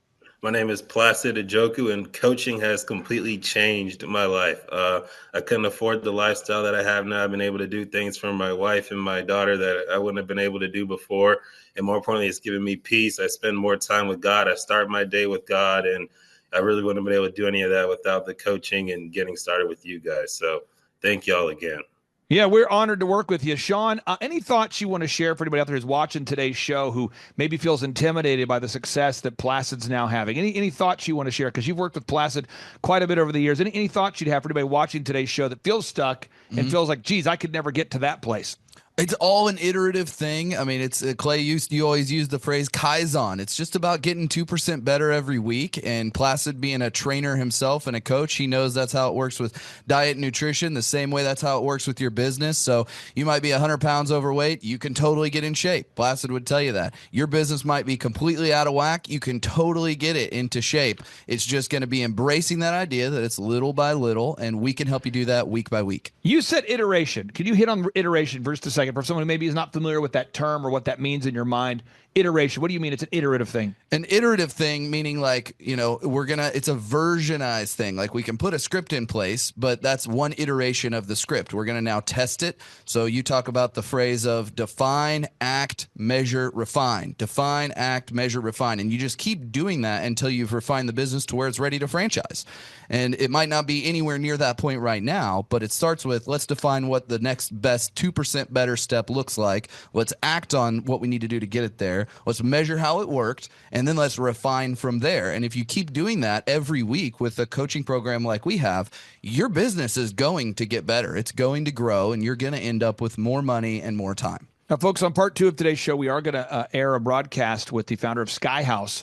My name is Placid Ajoku, and coaching has completely changed my life. I couldn't afford the lifestyle that I have now. I've been able to do things for my wife and my daughter that I wouldn't have been able to do before. And more importantly, it's given me peace. I spend more time with God. I start my day with God, and I really wouldn't have been able to do any of that without the coaching and getting started with you guys. So thank y'all again. Yeah, we're honored to work with you. Sean, any thoughts you want to share for anybody out there who's watching today's show who maybe feels intimidated by the success that Placid's now having? Any thoughts you want to share? Because you've worked with Placid quite a bit over the years. Any thoughts you'd have for anybody watching today's show that feels stuck and feels like, geez, I could never get to that place? It's all an iterative thing. I mean, it's Clay. You always use the phrase Kaizen. It's just about getting 2% better every week. And Placid, being a trainer himself and a coach, he knows that's how it works with diet and nutrition. The same way that's how it works with your business. So you might be 100 pounds overweight. You can totally get in shape. Placid would tell you that. Your business might be completely out of whack. You can totally get it into shape. It's just going to be embracing that idea that it's little by little, and we can help you do that week by week. You said iteration. Can you hit on iteration for just a second? For someone who maybe is not familiar with that term or what that means in your mind, iteration, what do you mean it's an iterative thing? An iterative thing, meaning like, it's a versionized thing. Like we can put a script in place, but that's one iteration of the script. We're going to now test it. So you talk about the phrase of define, act, measure, refine. Define, act, measure, refine. And you just keep doing that until you've refined the business to where it's ready to franchise. And it might not be anywhere near that point right now, but it starts with, let's define what the next best 2% better step looks like. Let's act on what we need to do to get it there. Let's measure how it worked, and then let's refine from there. And if you keep doing that every week with a coaching program like we have, your business is going to get better. It's going to grow, and you're going to end up with more money and more time. Now, folks, on part 2 of today's show, we are going to air a broadcast with the founder of Sky House.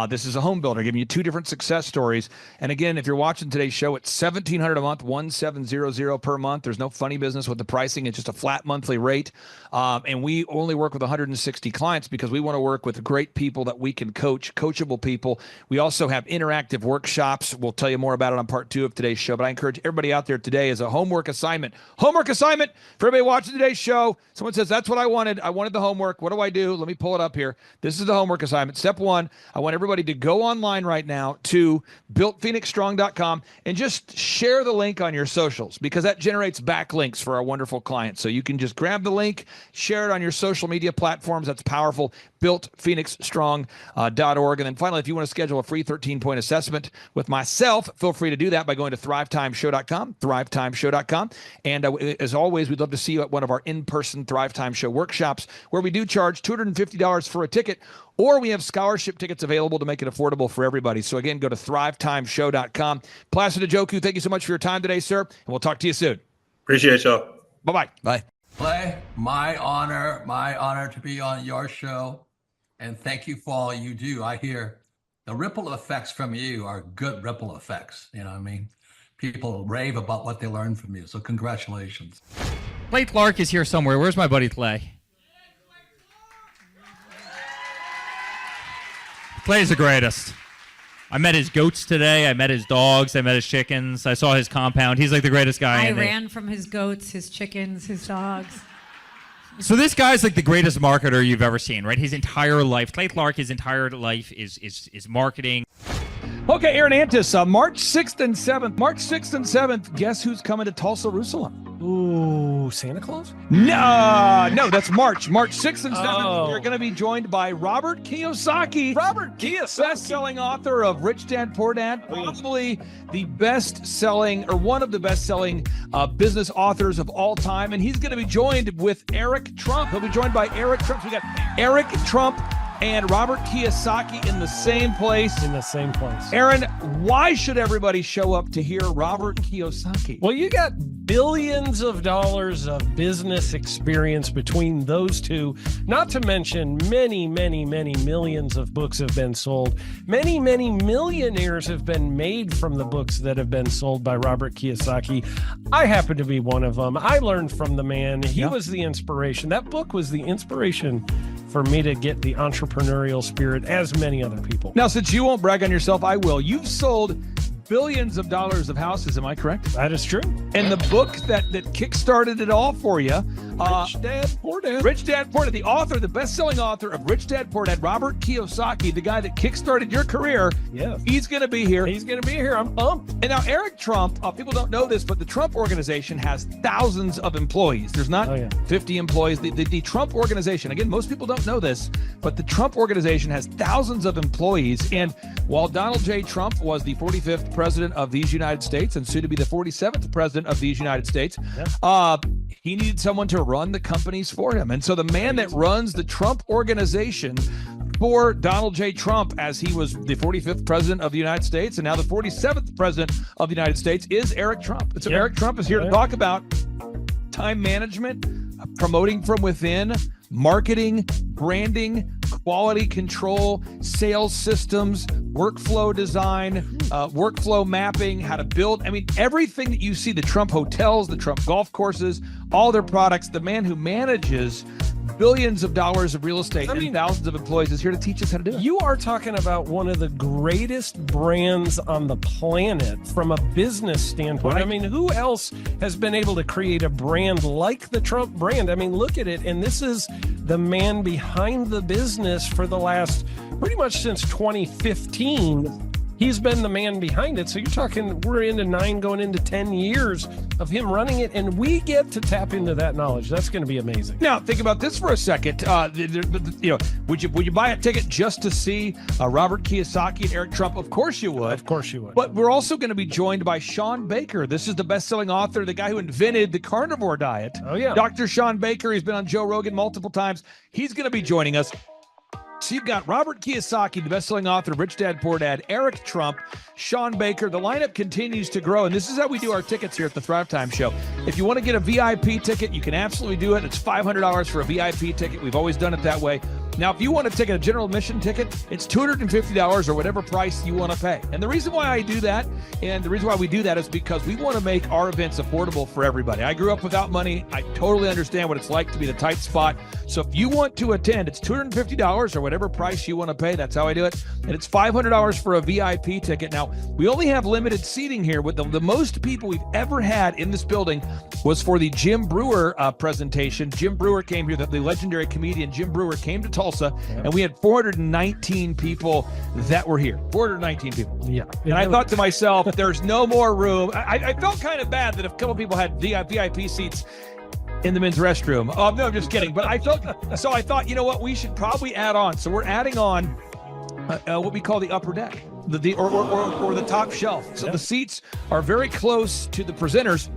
This is a home builder giving you 2 different success stories. And again, if you're watching today's show, it's $1,700 a month, $1,700 per month. There's no funny business with the pricing. It's just a flat monthly rate. And we only work with 160 clients because we want to work with great people that we can coach, coachable people. We also have interactive workshops. We'll tell you more about it on part 2 of today's show. But I encourage everybody out there today as a homework assignment. Homework assignment for everybody watching today's show. Someone says, that's what I wanted. I wanted the homework. What do I do? Let me pull it up here. This is the homework assignment. Step 1, I want everybody to go online right now to builtphoenixstrong.com and just share the link on your socials, because that generates backlinks for our wonderful clients. So you can just grab the link, share it on your social media platforms. That's powerful. builtphoenixstrong.org. And then finally, if you want to schedule a free 13-point assessment with myself, feel free to do that by going to thrivetimeshow.com, thrivetimeshow.com. And as always, we'd love to see you at one of our in-person Thrivetime Show workshops, where we do charge $250 for a ticket, or we have scholarship tickets available to make it affordable for everybody. So again, go to thrivetimeshow.com. Placid Ajoku, thank you so much for your time today, sir, and we'll talk to you soon. Appreciate y'all. Bye-bye. Bye. Clay, my honor to be on your show. And thank you for all you do. I hear the ripple effects from you are good ripple effects. You know what I mean? People rave about what they learned from you. So congratulations. Clay Clark is here somewhere. Where's my buddy Clay? Clay's the greatest. I met his goats today. I met his dogs. I met his chickens. I saw his compound. He's like the greatest guy. I ran from his goats, his chickens, his dogs. So this guy's like the greatest marketer you've ever seen, right? His entire life, Clay Clark, his entire life is marketing. Okay, Aaron Antis, March 6th and 7th. March 6th and 7th, guess who's coming to Tulsa, Jerusalem? Ooh, Santa Claus? No, that's March 6th and 7th. You're going to be joined by Robert Kiyosaki. Best-selling author of Rich Dad, Poor Dad, probably the best-selling, or one of the best-selling business authors of all time. And he's going to be joined with Eric Trump. He'll be joined by Eric Trump. So we got Eric Trump, and Robert Kiyosaki in the same place. In the same place. Aaron, why should everybody show up to hear Robert Kiyosaki? Well, you got billions of dollars of business experience between those two, not to mention many, many, many millions of books have been sold. Many, many millionaires have been made from the books that have been sold by Robert Kiyosaki. I happen to be one of them. I learned from the man. He was the inspiration. That book was the inspiration for me to get the entrepreneurial spirit, as many other people. Now, since you won't brag on yourself, I will. You've sold billions of dollars of houses, am I correct? That is true. And the book that kickstarted it all for you, Rich Dad, Poor Dad. Rich Dad, Poor Dad, the author, the best-selling author of Rich Dad, Poor Dad, Robert Kiyosaki, the guy that kickstarted your career. Yeah. He's going to be here. He's going to be here. I'm pumped. And now Eric Trump, people don't know this, but the Trump organization has thousands of employees. There's not 50 employees. The Trump organization, again, most people don't know this, but the Trump organization has thousands of employees. And while Donald J. Trump was the 45th president of these United States and soon to be the 47th president of these United States, he needed someone to run the companies for him. And so the man that runs the Trump organization for Donald J. Trump, as he was the 45th president of the United States and now the 47th president of the United States, is Eric Trump. And so Eric Trump is here to talk about time management, promoting from within, marketing, branding, quality control, sales systems, workflow design, workflow mapping, how to build. I mean, everything that you see, the Trump hotels, the Trump golf courses, all their products, the man who manages billions of dollars of real estate and thousands of employees is here to teach us how to do it. You are talking about one of the greatest brands on the planet from a business standpoint. Right. I mean, who else has been able to create a brand like the Trump brand? I mean, look at it. And this is the man behind the business for the last pretty much since 2015. He's been the man behind it. So you're talking, we're into 9 going into 10 years of him running it, and we get to tap into that knowledge. That's going to be amazing. Now, think about this for a second. Would you buy a ticket just to see Robert Kiyosaki and Eric Trump? Of course you would. Of course you would. But we're also going to be joined by Sean Baker. This is the best-selling author, the guy who invented the carnivore diet. Oh, yeah. Dr. Sean Baker. He's been on Joe Rogan multiple times. He's going to be joining us. So you've got Robert Kiyosaki, the best-selling author of Rich Dad, Poor Dad, Eric Trump, Sean Baker. The lineup continues to grow, and this is how we do our tickets here at the Thrivetime Show. If you want to get a VIP ticket, you can absolutely do it. It's $500 for a VIP ticket. We've always done it that way. Now, if you want to take a general admission ticket, it's $250 or whatever price you want to pay. And the reason why I do that, and the reason why we do that, is because we want to make our events affordable for everybody. I grew up without money. I totally understand what it's like to be in a tight spot. So if you want to attend, it's $250 or whatever price you want to pay. That's how I do it. And it's $500 for a VIP ticket. Now, we only have limited seating here. With the most people we've ever had in this building was for the Jim Brewer presentation. Jim Brewer came here, the legendary comedian Jim Brewer came to Tulsa, and we had 419 people that were here. 419 people. Yeah. And I thought to myself, there's no more room. I felt kind of bad that if a couple people had VIP seats in the men's restroom. Oh, no, I'm just kidding. But I thought, you know what, we should probably add on. So we're adding on what we call the upper deck, or the top shelf. So the seats are very close to the presenters,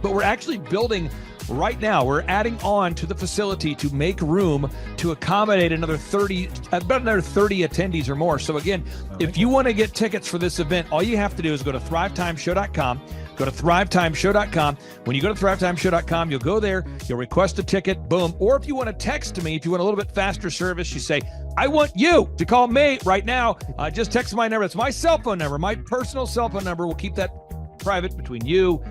but we're actually building right now. We're adding on to the facility to make room to accommodate about another 30 attendees or more. So again, if you want to get tickets for this event, all you have to do is go to thrivetimeshow.com. Go to thrivetimeshow.com. When you go to thrivetimeshow.com, you'll go there, you'll request a ticket, boom. Or if you want to text me, if you want a little bit faster service, you say, I want you to call me right now. Just text my number. It's my cell phone number, my personal cell phone number. We'll keep that private between you,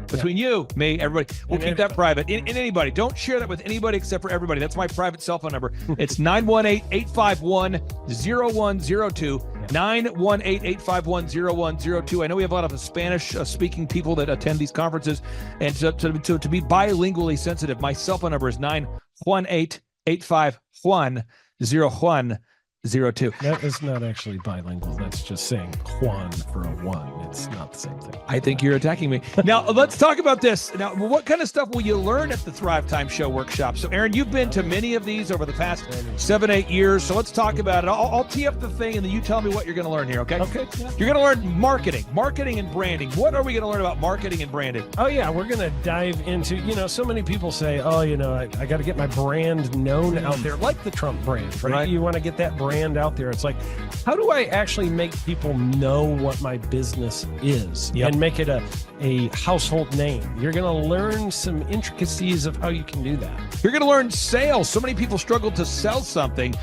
me, everybody. We'll keep that private. In anybody. Don't share that with anybody except for everybody. That's my private cell phone number. It's 918-851-0102. 918-851-0102. I know we have a lot of Spanish-speaking people that attend these conferences, and so to be bilingually sensitive, my cell phone number is 918-851-0102. That is not actually bilingual. That's just saying Juan for a one. It's not the same thing. I think you're attacking me. Now, let's talk about this. Now, what kind of stuff will you learn at the Thrivetime Show workshop? So, Aaron, you've been to many of these over the past 7-8 years. So let's talk about it. I'll tee up the thing, and then you tell me what you're going to learn here, okay? Okay. Yeah. You're going to learn marketing and branding. What are we going to learn about marketing and branding? Oh, yeah. We're going to dive into, so many people say, I got to get my brand known out there, like the Trump brand, right? You want to get that brand brand out there. It's like, how do I actually make people know what my business is and make it a household name? You're going to learn some intricacies of how you can do that. You're going to learn sales. So many people struggle to sell something.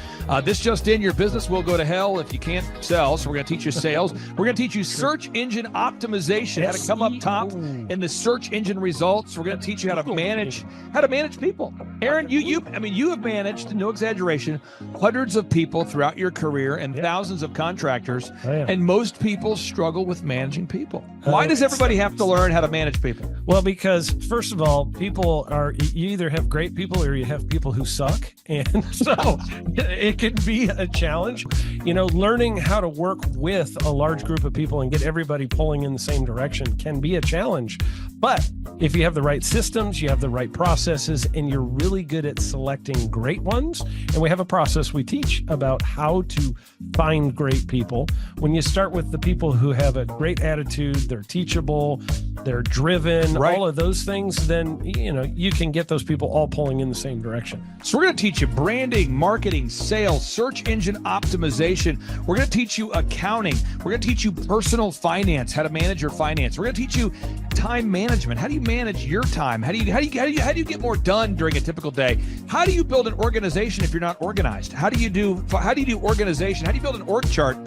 This just in, your business will go to hell if you can't sell. So we're going to teach you sales. We're going to teach you search engine optimization, how to come up top in the search engine results. We're going to teach you how to manage people. Aaron, you have managed, no exaggeration, hundreds of people throughout your career and thousands of contractors. And most people struggle with managing people. Why does everybody have to learn how to manage people? Well, because first of all, you either have great people or you have people who suck. And so it can be a challenge. Learning how to work with a large group of people and get everybody pulling in the same direction can be a challenge. But if you have the right systems, you have the right processes, and you're really good at selecting great ones, and we have a process we teach about how to find great people. When you start with the people who have a great attitude, they're teachable, they're driven, all of those things, then you can get those people all pulling in the same direction. So we're going to teach you branding, marketing, sales, search engine optimization. We're going to teach you accounting. We're going to teach you personal finance, how to manage your finance. We're going to teach you time management. How do you manage your time? How do you get more done during a typical day? How do you build an organization if you're not organized? How do you do organization? How do you build an org chart?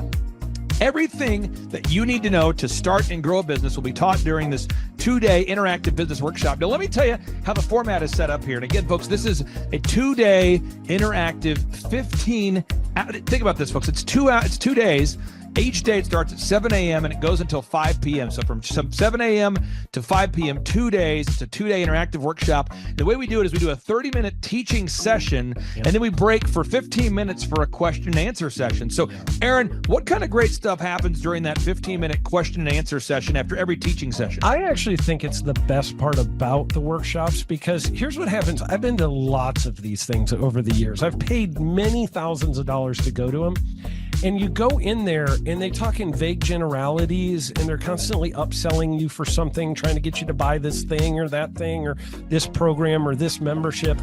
Everything that you need to know to start and grow a business will be taught during this 2-day interactive business workshop. Now, let me tell you how the format is set up here. And again, folks, this is a 2-day interactive 15. Think about this, folks. It's 2 days. Each day it starts at 7 a.m. and it goes until 5 p.m. So from 7 a.m. to 5 p.m., 2 days. It's a 2-day interactive workshop. The way we do it is we do a 30-minute teaching session, and then we break for 15 minutes for a question and answer session. So, Aaron, what kind of great stuff happens during that 15-minute question and answer session after every teaching session? I actually think it's the best part about the workshops, because here's what happens. I've been to lots of these things over the years. I've paid many thousands of dollars to go to them. And you go in there and they talk in vague generalities, and they're constantly upselling you for something, trying to get you to buy this thing or that thing or this program or this membership.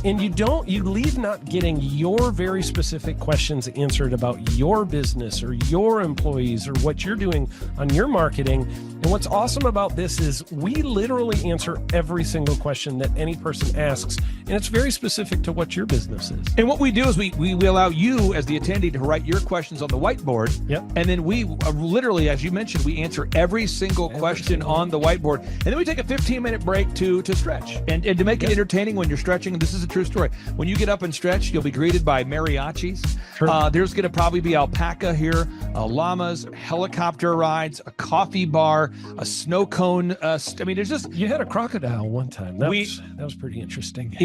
And you leave not getting your very specific questions answered about your business or your employees or what you're doing on your marketing. And what's awesome about this is we literally answer every single question that any person asks, and it's very specific to what your business is. And what we do is we allow you as the attendee to write your questions on the whiteboard. Yep. And then we literally, as you mentioned, we answer every single question on the whiteboard. And then we take a 15-minute break to stretch and to make it entertaining when you're stretching. And this is a true story. When you get up and stretch, you'll be greeted by mariachis. Sure. There's going to probably be alpaca here, llamas, helicopter rides, a coffee bar, a snow cone. There's just... You had a crocodile one time. That was pretty interesting.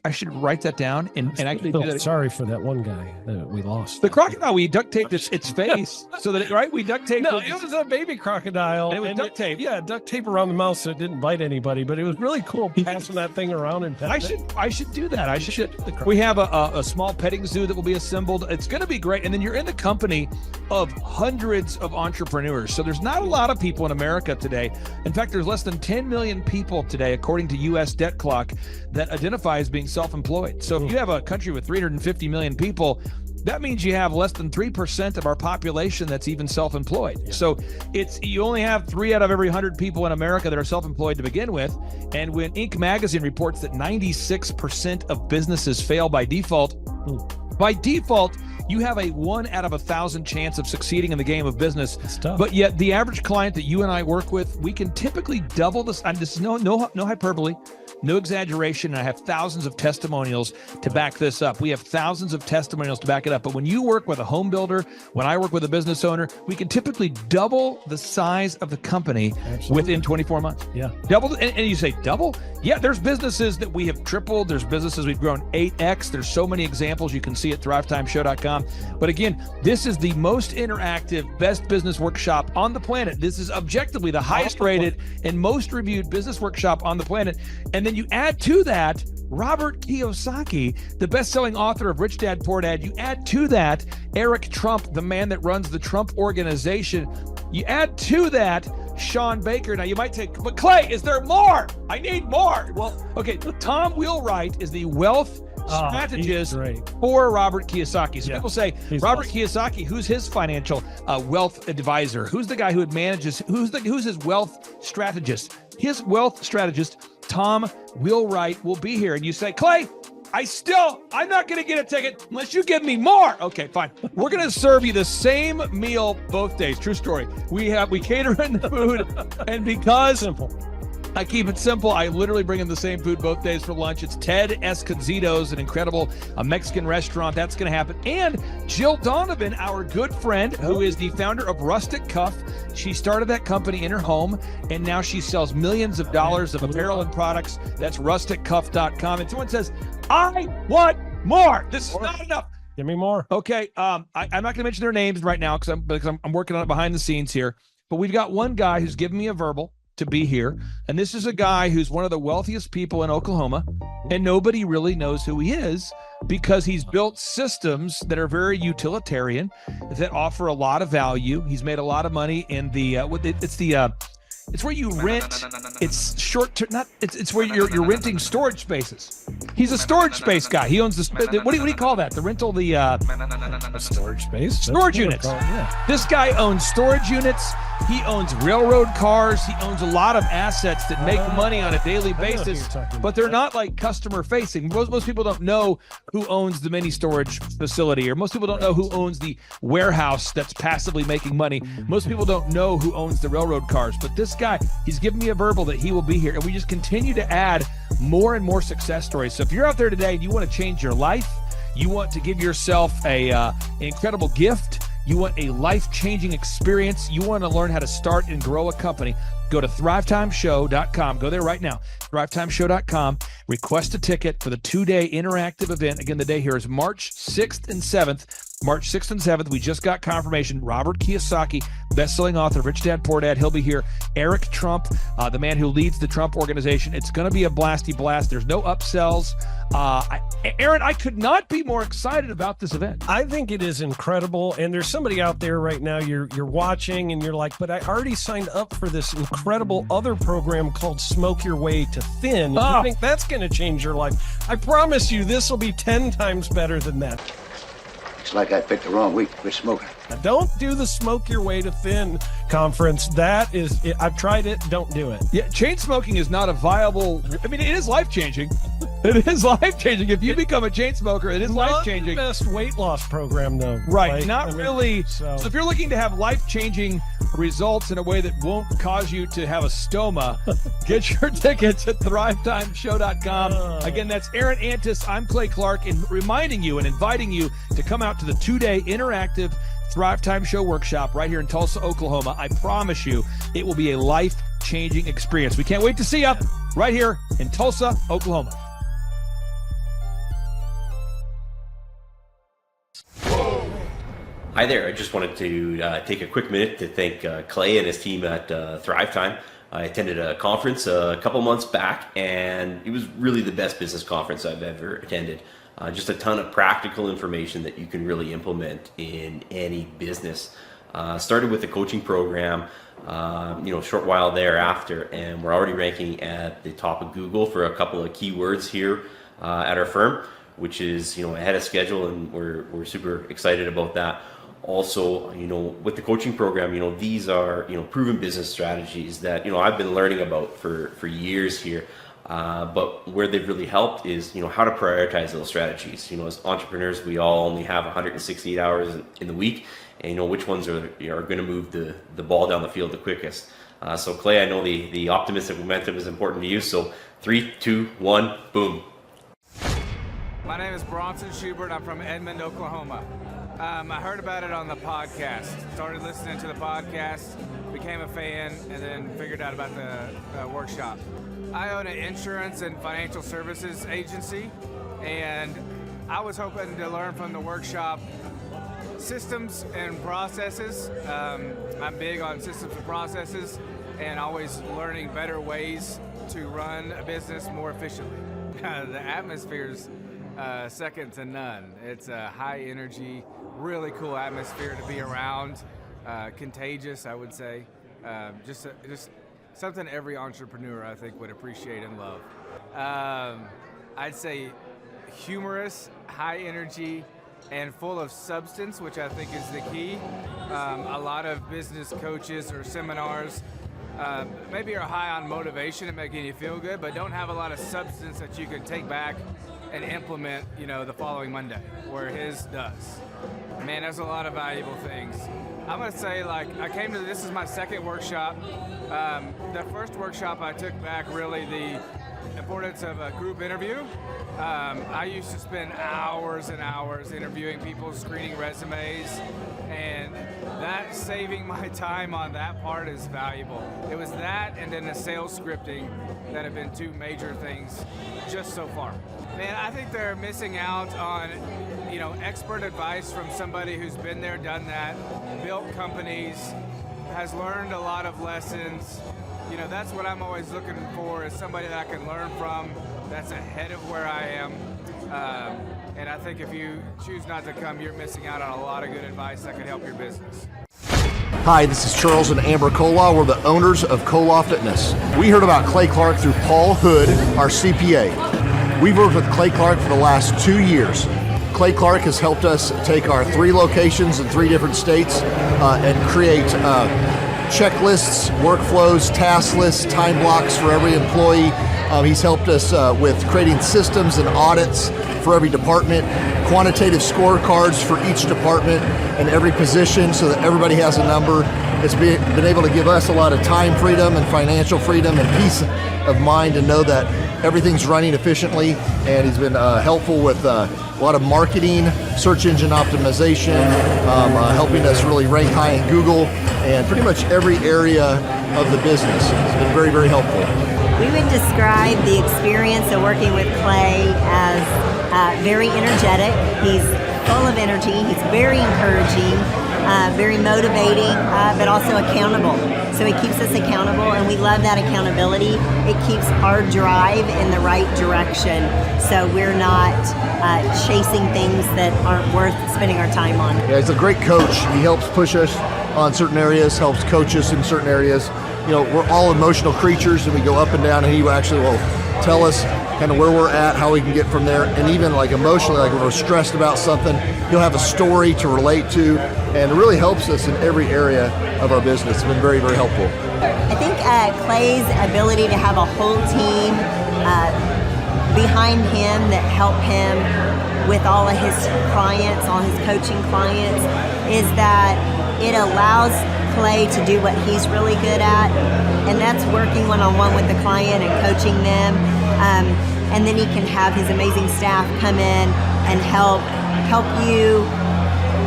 I should write that down and actually do that. Sorry for that one guy that we lost. The crocodile, we duct taped its face so that we duct taped. No, it was a baby crocodile. And it was duct tape. Yeah, duct tape around the mouth so it didn't bite anybody. But it was really cool passing that thing around and I should do that. We have a small petting zoo that will be assembled. It's going to be great. And then you're in the company of hundreds of entrepreneurs. So there's not a lot of people in America today. In fact, there's less than 10 million people today, according to U.S. Debt Clock, that identify as being self-employed. So if you have a country with 350 million people, that means you have less than 3% of our population that's even self-employed. Yeah. So you only have 3 out of every 100 people in America that are self-employed to begin with. And when Inc. magazine reports that 96% of businesses fail by default, you have a 1 out of 1,000 chance of succeeding in the game of business. It's tough. But yet the average client that you and I work with, we can typically double this. And this is no hyperbole, no exaggeration. And I have thousands of testimonials to back this up. We have thousands of testimonials to back it up. But when you work with a home builder, when I work with a business owner, we can typically double the size of the company within 24 months. Yeah. Double. And you say double? Yeah, there's businesses that we have tripled. There's businesses we've grown 8x. There's so many examples you can see at thrivetimeshow.com. But again, this is the most interactive, best business workshop on the planet. This is objectively the highest rated and most reviewed business workshop on the planet. And then you add to that Robert Kiyosaki, the best-selling author of Rich Dad, Poor Dad. You add to that Eric Trump, the man that runs the Trump Organization. You add to that Sean Baker. Now you might say, but Clay, is there more? I need more. Well, okay, Tom Wheelwright is the wealth he's strategist great. for Robert Kiyosaki. So Yeah, people say, he's Robert awesome. Kiyosaki, who's his financial wealth advisor? Who's the guy who manages, who's his wealth strategist? His wealth strategist, Tom Wheelwright, will be here. And you say, Clay, I'm not going to get a ticket unless you give me more. Okay, fine. We're going to serve you the same meal both days. True story. We cater in the food, and because Simple. I keep it simple, I literally bring in the same food both days for lunch. It's Ted Escondido's, an incredible Mexican restaurant. That's going to happen. And Jill Donovan, our good friend, who is the founder of Rustic Cuff. She started that company in her home, and now she sells millions of dollars of apparel and products. That's rusticcuff.com. And someone says, I want more. This is not enough. Give me more. Okay, I'm not going to mention their names right now because I'm working on it behind the scenes here. But we've got one guy who's given me a verbal to be here, and this is a guy who's one of the wealthiest people in Oklahoma, and nobody really knows who he is because he's built systems that are very utilitarian, that offer a lot of value. He's made a lot of money in it's where you rent. It's short term. It's where you're renting storage spaces. He's a storage space guy. He owns what do you call that? The rental, Storage space. storage units. This guy owns storage units. He owns railroad cars. He owns a lot of assets that make money on a daily who you're basis, talking but they're not like customer facing. Most people don't know who owns the mini storage facility, or most people don't know who owns the warehouse that's passively making money. Most people don't know who owns the railroad cars, but this guy, he's given me a verbal that he will be here, and we just continue to add more and more success stories. So if you're out there today and you want to change your life, you want to give yourself an incredible gift, you want a life-changing experience, you want to learn how to start and grow a company, go to thrivetimeshow.com. Go there right now, thrivetimeshow.com. Request a ticket for the 2-day interactive event. Again, the day here is March 6th and 7th. March 6th and 7th, we just got confirmation. Robert Kiyosaki, best-selling author, Rich Dad, Poor Dad, he'll be here. Eric Trump, the man who leads the Trump organization. It's going to be a blasty blast. There's no upsells. Aaron, I could not be more excited about this event. I think it is incredible. And there's somebody out there right now, you're watching and you're like, but I already signed up for this incredible other program called Smoke Your Way to Thin. I think that's going to change your life. I promise you, this will be 10 times better than that. Looks like I picked the wrong week to quit smoking. Now, don't do the Smoke Your Way to Thin conference. That is, I've tried it. Don't do it. Yeah, chain smoking is not a viable. I mean, it is life-changing. It is life-changing. If you become a chain smoker, it is life-changing. Not the best weight loss program, though. Right, Like, not really. So if you're looking to have life-changing results in a way that won't cause you to have a stoma, get your tickets at thrivetimeshow.com. Again, that's Aaron Antis. I'm Clay Clark, and reminding you and inviting you to come out to the 2-day interactive Thrive Time Show workshop right here in Tulsa, Oklahoma. I promise you, it will be a life-changing experience. We can't wait to see you right here in Tulsa, Oklahoma. Hi there. I just wanted to take a quick minute to thank Clay and his team at Thrivetime. I attended a conference a couple months back, and it was really the best business conference I've ever attended. Just a ton of practical information that you can really implement in any business. Started with the coaching program, a short while thereafter, and we're already ranking at the top of Google for a couple of keywords here at our firm, which is ahead of schedule, and we're super excited about that. Also, with the coaching program, these are proven business strategies that I've been learning about for years here. But where they've really helped is how to prioritize those strategies. As entrepreneurs, we all only have 168 hours in the week, and which ones are going to move the ball down the field the quickest. So Clay, I know the optimistic momentum is important to you. So 3, 2, 1, boom. My name is Bronson Schubert. I'm from Edmond, Oklahoma. I heard about it on the podcast. Started listening to the podcast, became a fan, and then figured out about the workshop. I own an insurance and financial services agency, and I was hoping to learn from the workshop systems and processes. I'm big on systems and processes and always learning better ways to run a business more efficiently. The atmosphere's second to none. It's a high energy, really cool atmosphere to be around. Contagious, I would say. Just something every entrepreneur, I think, would appreciate and love. I'd say humorous, high energy, and full of substance, which I think is the key. A lot of business coaches or seminars maybe are high on motivation and making you feel good, but don't have a lot of substance that you can take back and implement, the following Monday, where his does. Man, there's a lot of valuable things. I'm gonna say, this is my second workshop. The first workshop I took back really the importance of a group interview. I used to spend hours and hours interviewing people, screening resumes, and that saving my time on that part is valuable. It was that and then the sales scripting that have been two major things just so far. Man, I think they're missing out on, expert advice from somebody who's been there, done that, built companies, has learned a lot of lessons. That's what I'm always looking for, is somebody that I can learn from that's ahead of where I am. And I think if you choose not to come, you're missing out on a lot of good advice that could help your business. Hi, this is Charles and Amber Kolaw. We're the owners of Kolaw Fitness. We heard about Clay Clark through Paul Hood, our CPA. We've worked with Clay Clark for the last 2 years. Clay Clark has helped us take our 3 locations in 3 different states and create checklists, workflows, task lists, time blocks for every employee. He's helped us with creating systems and audits for every department, quantitative scorecards for each department and every position so that everybody has a number. It's been able to give us a lot of time freedom and financial freedom and peace of mind to know that everything's running efficiently. And he's been helpful with a lot of marketing, search engine optimization, helping us really rank high in Google and pretty much every area of the business. It's been very, very helpful. We would describe the experience of working with Clay as very energetic. He's full of energy. He's very encouraging, very motivating, but also accountable. So he keeps us accountable, and we love that accountability. It keeps our drive in the right direction, so we're not chasing things that aren't worth spending our time on. Yeah, he's a great coach. He helps push us on certain areas, helps coach us in certain areas. We're all emotional creatures, and we go up and down, and he actually will tell us kind of where we're at, how we can get from there, and even emotionally, when we're stressed about something, he'll have a story to relate to, and it really helps us in every area of our business. It's been very, very helpful. I think Clay's ability to have a whole team behind him that help him with all of his clients, all his coaching clients, is that it allows Clay to do what he's really good at, and that's working one-on-one with the client and coaching them. And then he can have his amazing staff come in and help you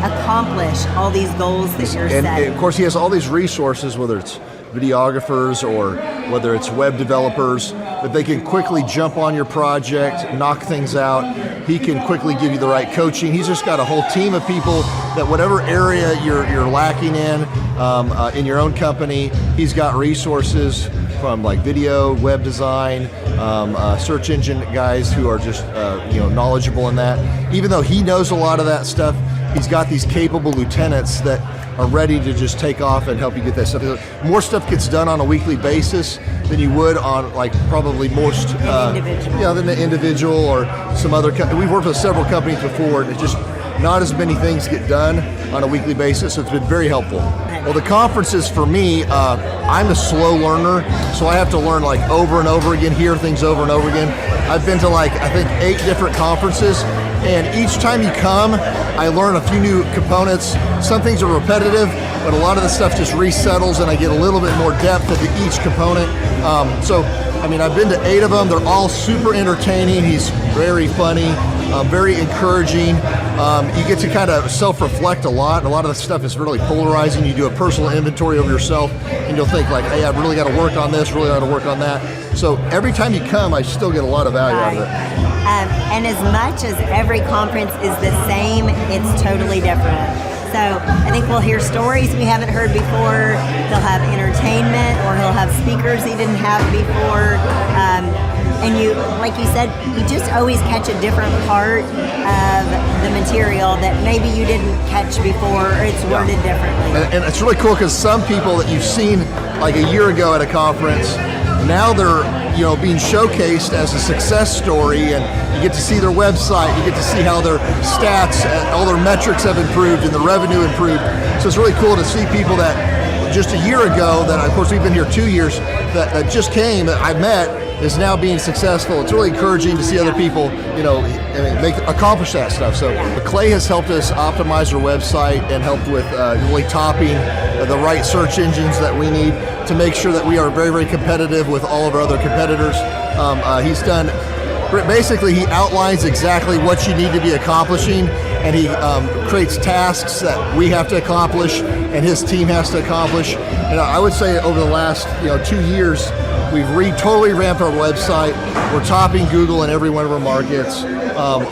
accomplish all these goals that you're setting. And of course, he has all these resources, whether it's videographers or whether it's web developers, that they can quickly jump on your project, knock things out. He can quickly give you the right coaching. He's just got a whole team of people that whatever area you're lacking in your own company, he's got resources from video, web design, search engine guys who are just knowledgeable in that. Even though he knows a lot of that stuff, he's got these capable lieutenants that are ready to just take off and help you get that stuff. More stuff gets done on a weekly basis than you would on probably most than the individual or some other company. We've worked with several companies before, and it's just not as many things get done on a weekly basis, so it's been very helpful. Well, the conferences for me, I'm a slow learner, so I have to learn over and over again, hear things over and over again. I've been to I think 8 different conferences, and each time you come, I learn a few new components. Some things are repetitive, but a lot of the stuff just resettles, and I get a little bit more depth into each component. I've been to 8 of them. They're all super entertaining. He's very funny, very encouraging. You get to kind of self-reflect a lot. A lot of the stuff is really polarizing. You do a personal inventory of yourself, and you'll think hey, I've really got to work on this, really got to work on that. So every time you come, I still get a lot of value out of it. And as much as every conference is the same, it's totally different. So I think we'll hear stories we haven't heard before. He'll have entertainment, or he'll have speakers he didn't have before. And you, like you said, you just always catch a different part of the material that maybe you didn't catch before, or it's worded differently. And it's really cool because some people that you've seen a year ago at a conference, now they're being showcased as a success story, and you get to see their website, you get to see how their stats, all their metrics have improved and the revenue improved. So it's really cool to see people that just a year ago, that of course we've been here 2 years, that just came, that I met, is now being successful. It's really encouraging to see other people, accomplish that stuff. So Clay has helped us optimize our website and helped with really topping the right search engines that we need to make sure that we are very, very competitive with all of our other competitors. He's done, basically he outlines exactly what you need to be accomplishing, and he creates tasks that we have to accomplish and his team has to accomplish. And I would say over the last 2 years, we've totally ramped our website. We're topping Google in every one of our markets.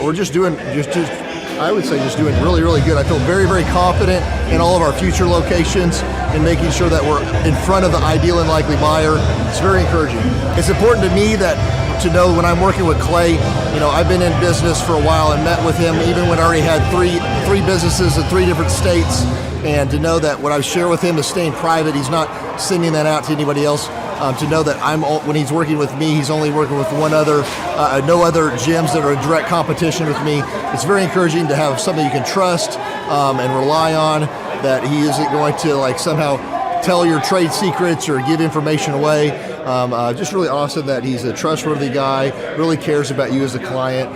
We're just doing really, really good. I feel very, very confident in all of our future locations and making sure that we're in front of the ideal and likely buyer. It's very encouraging. It's important to me to know when I'm working with Clay, I've been in business for a while and met with him even when I already had three businesses in 3 different states, and to know that what I share with him is staying private. He's not sending that out to anybody else. To know that when he's working with me, he's only working with no other gyms that are in direct competition with me. It's very encouraging to have somebody you can trust and rely on, that he isn't going to somehow tell your trade secrets or give information away. Just really awesome that he's a trustworthy guy, really cares about you as a client.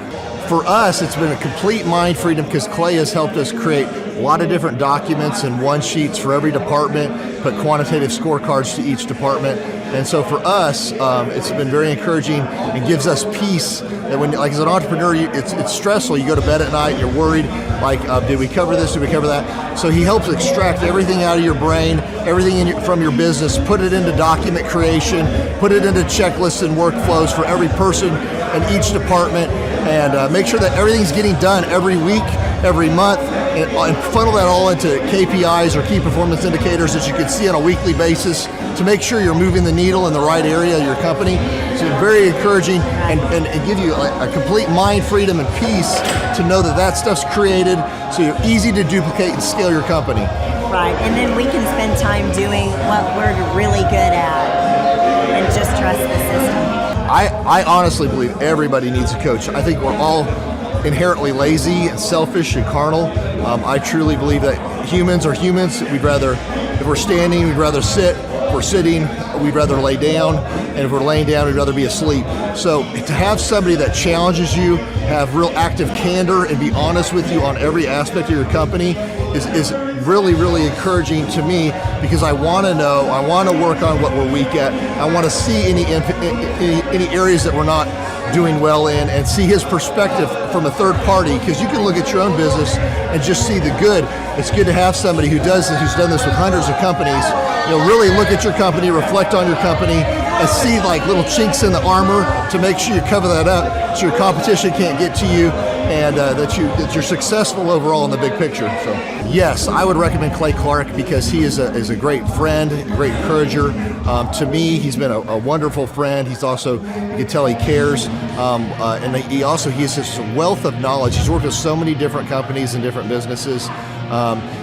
For us, it's been a complete mind freedom because Clay has helped us create a lot of different documents and one-sheets for every department, put quantitative scorecards to each department. And so for us, it's been very encouraging and gives us peace. That when, as an entrepreneur, it's stressful. You go to bed at night, you're worried, did we cover this, did we cover that? So he helps extract everything out of your brain, everything from your business, put it into document creation, put it into checklists and workflows for every person in each department, and make sure that everything's getting done every week, every month, and funnel that all into KPIs or key performance indicators that you can see on a weekly basis to make sure you're moving the needle in the right area of your company. So very encouraging and give you a complete mind freedom and peace to know that stuff's created so you're easy to duplicate and scale your company. Right, and then we can spend time doing what we're really good at and just trust the system. I honestly believe everybody needs a coach. I think we're all inherently lazy and selfish and carnal. I truly believe that humans are humans. If we're standing, we'd rather sit. If we're sitting, we'd rather lay down. And if we're laying down, we'd rather be asleep. So to have somebody that challenges you, have real active candor, and be honest with you on every aspect of your company is really, really encouraging to me, because I want to know, I want to work on what we're weak at. I want to see any areas that we're not doing well in, and see his perspective from a third party, because you can look at your own business and just see the good. It's good to have somebody who's done this with hundreds of companies, really look at your company, reflect on your company, and see little chinks in the armor to make sure you cover that up so your competition can't get to you, and that you're successful overall in the big picture. So yes, I would recommend Clay Clark because he is a great friend, a great encourager. To me, he's been a wonderful friend. He's also, you can tell he cares, and he has this wealth of knowledge. He's worked with so many different companies and different businesses.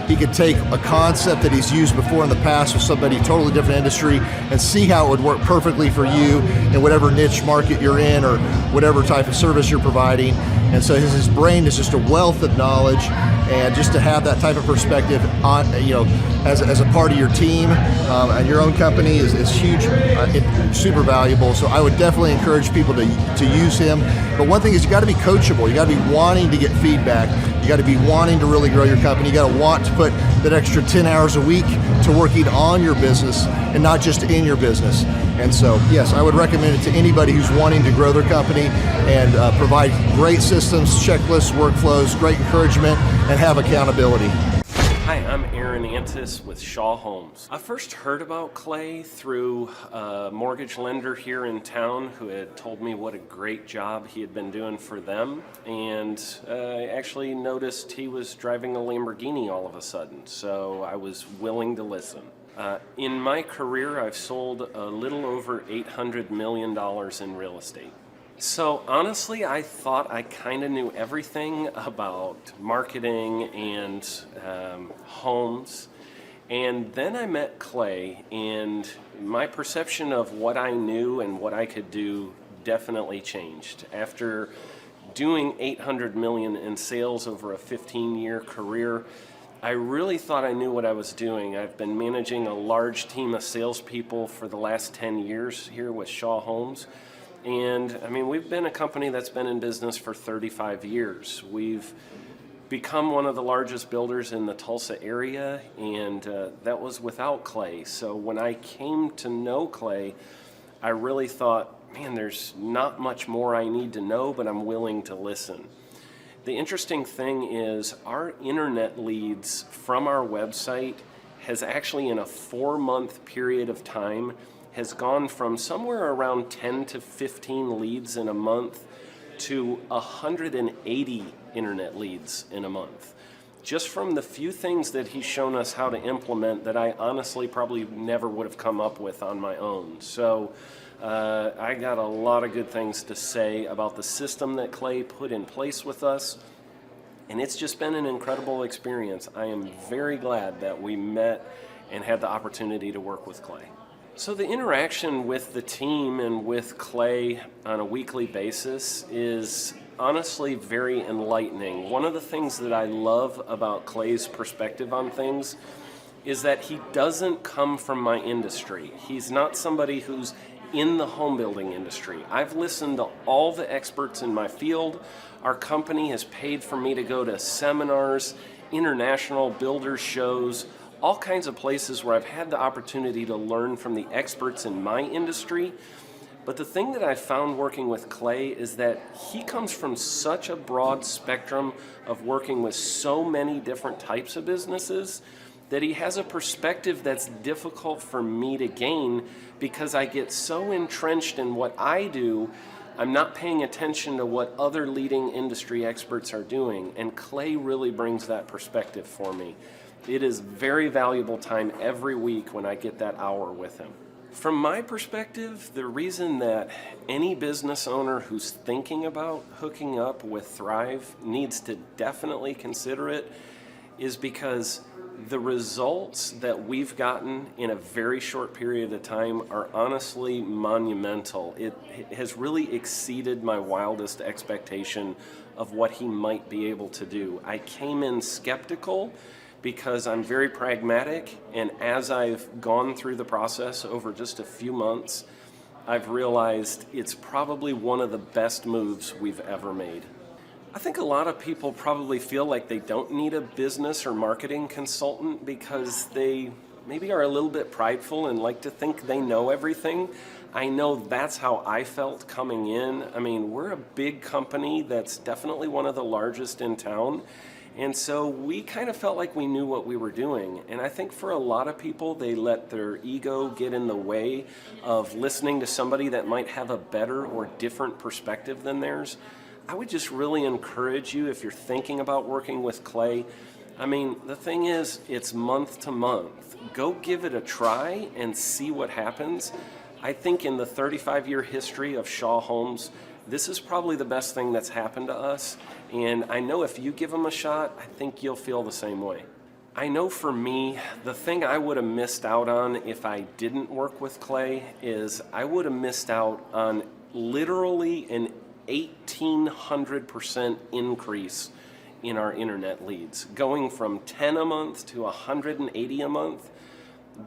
He could take a concept that he's used before in the past with somebody totally different industry and see how it would work perfectly for you in whatever niche market you're in or whatever type of service you're providing. And so his brain is just a wealth of knowledge, and just to have that type of perspective on, as a part of your team and your own company is huge, super valuable. So I would definitely encourage people to use him. But one thing is, you got to be coachable. You got to be wanting to get feedback. You got to be wanting to really grow your company. You got to want to put that extra 10 hours a week to working on your business and not just in your business. And so, yes, I would recommend it to anybody who's wanting to grow their company and provide great systems, checklists, workflows, great encouragement, and have accountability. Hi, I'm Aaron Antis with Shaw Homes. I first heard about Clay through a mortgage lender here in town who had told me what a great job he had been doing for them, and I actually noticed he was driving a Lamborghini all of a sudden, so I was willing to listen. In my career, I've sold a little over $800 million in real estate. So honestly, I thought I kind of knew everything about marketing and homes. And then I met Clay, and my perception of what I knew and what I could do definitely changed. After doing $800 million in sales over a 15-year career, I really thought I knew what I was doing. I've been managing a large team of salespeople for the last 10 years here with Shaw Homes. And I mean, we've been a company that's been in business for 35 years. We've become one of the largest builders in the Tulsa area, and that was without Clay. So when I came to know Clay, I really thought, man, there's not much more I need to know, but I'm willing to listen. The interesting thing is our internet leads from our website has actually, in a 4-month period of time, has gone from somewhere around 10 to 15 leads in a month to 180 internet leads in a month. Just from the few things that he's shown us how to implement that I honestly probably never would have come up with on my own. So I got a lot of good things to say about the system that Clay put in place with us, and it's just been an incredible experience. I am very glad that we met and had the opportunity to work with Clay. So the interaction with the team and with Clay on a weekly basis is honestly very enlightening. One of the things that I love about Clay's perspective on things is that he doesn't come from my industry. He's not somebody who's in the home building industry. I've listened to all the experts in my field. Our company has paid for me to go to seminars, international builder shows, all kinds of places where I've had the opportunity to learn from the experts in my industry. But the thing that I found working with Clay is that he comes from such a broad spectrum of working with so many different types of businesses that he has a perspective that's difficult for me to gain because I get so entrenched in what I do, I'm not paying attention to what other leading industry experts are doing. And Clay really brings that perspective for me. It is very valuable time every week when I get that hour with him. From my perspective, the reason that any business owner who's thinking about hooking up with Thrive needs to definitely consider it is because the results that we've gotten in a very short period of time are honestly monumental. It has really exceeded my wildest expectation of what he might be able to do. I came in skeptical because I'm very pragmatic, and as I've gone through the process over just a few months, I've realized it's probably one of the best moves we've ever made. I think a lot of people probably feel like they don't need a business or marketing consultant because they maybe are a little bit prideful and like to think they know everything. I know that's how I felt coming in. I mean, we're a big company that's definitely one of the largest in town. And so we kind of felt like we knew what we were doing. And I think for a lot of people, they let their ego get in the way of listening to somebody that might have a better or different perspective than theirs. I would just really encourage you, if you're thinking about working with Clay, I mean, the thing is, it's month to month. Go give it a try and see what happens. I think in the 35-year history of Shaw Homes, this is probably the best thing that's happened to us. And I know if you give them a shot, I think you'll feel the same way. I know for me, the thing I would have missed out on if I didn't work with Clay is I would have missed out on literally an 1,800% increase in our internet leads. Going from 10 a month to 180 a month,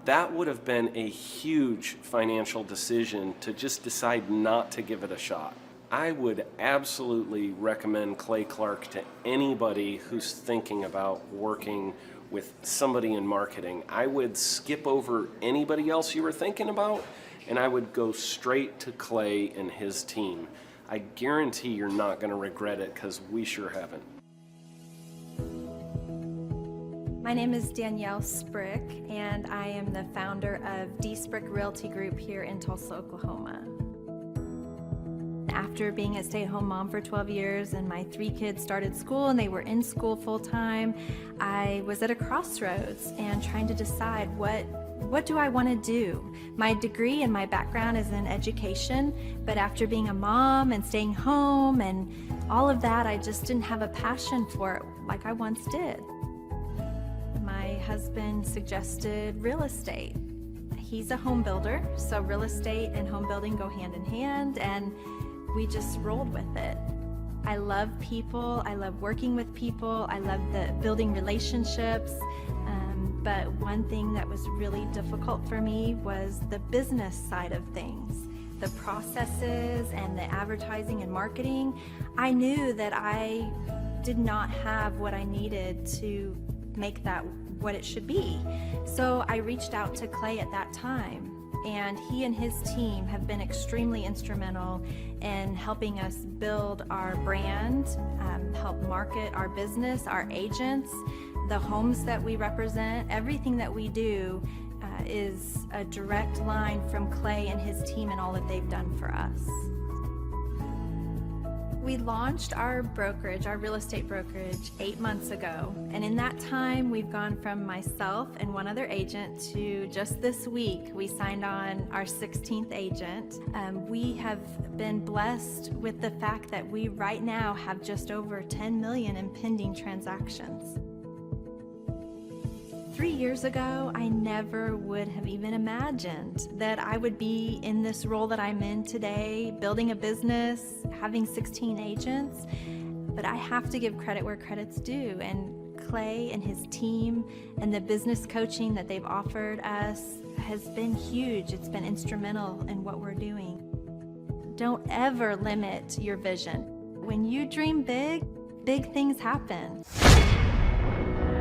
that would have been a huge financial decision to just decide not to give it a shot. I would absolutely recommend Clay Clark to anybody who's thinking about working with somebody in marketing. I would skip over anybody else you were thinking about, and I would go straight to Clay and his team. I guarantee you're not going to regret it because we sure haven't. My name is Danielle Sprick, and I am the founder of D Sprick Realty Group here in Tulsa, Oklahoma. After being a stay-at-home mom for 12 years and my 3 kids started school and they were in school full-time, I was at a crossroads and trying to decide what do I want to do? My degree and my background is in education, but after being a mom and staying home and all of that, I just didn't have a passion for it like I once did. My husband suggested real estate. He's a home builder, so real estate and home building go hand in hand, and we just rolled with it. I love people, I love working with people, I love the building relationships, but one thing that was really difficult for me was the business side of things. The processes and the advertising and marketing. I knew that I did not have what I needed to make that what it should be. So I reached out to Clay at that time, and he and his team have been extremely instrumental in helping us build our brand, help market our business, our agents, the homes that we represent. Everything that we do is a direct line from Clay and his team and all that they've done for us. We launched our brokerage, our real estate brokerage, 8 months ago. And in that time, we've gone from myself and one other agent to just this week, we signed on our 16th agent. We have been blessed with the fact that we right now have just over 10 million in pending transactions. 3 years ago, I never would have even imagined that I would be in this role that I'm in today, building a business, having 16 agents. But I have to give credit where credit's due. And Clay and his team and the business coaching that they've offered us has been huge. It's been instrumental in what we're doing. Don't ever limit your vision. When you dream big, big things happen.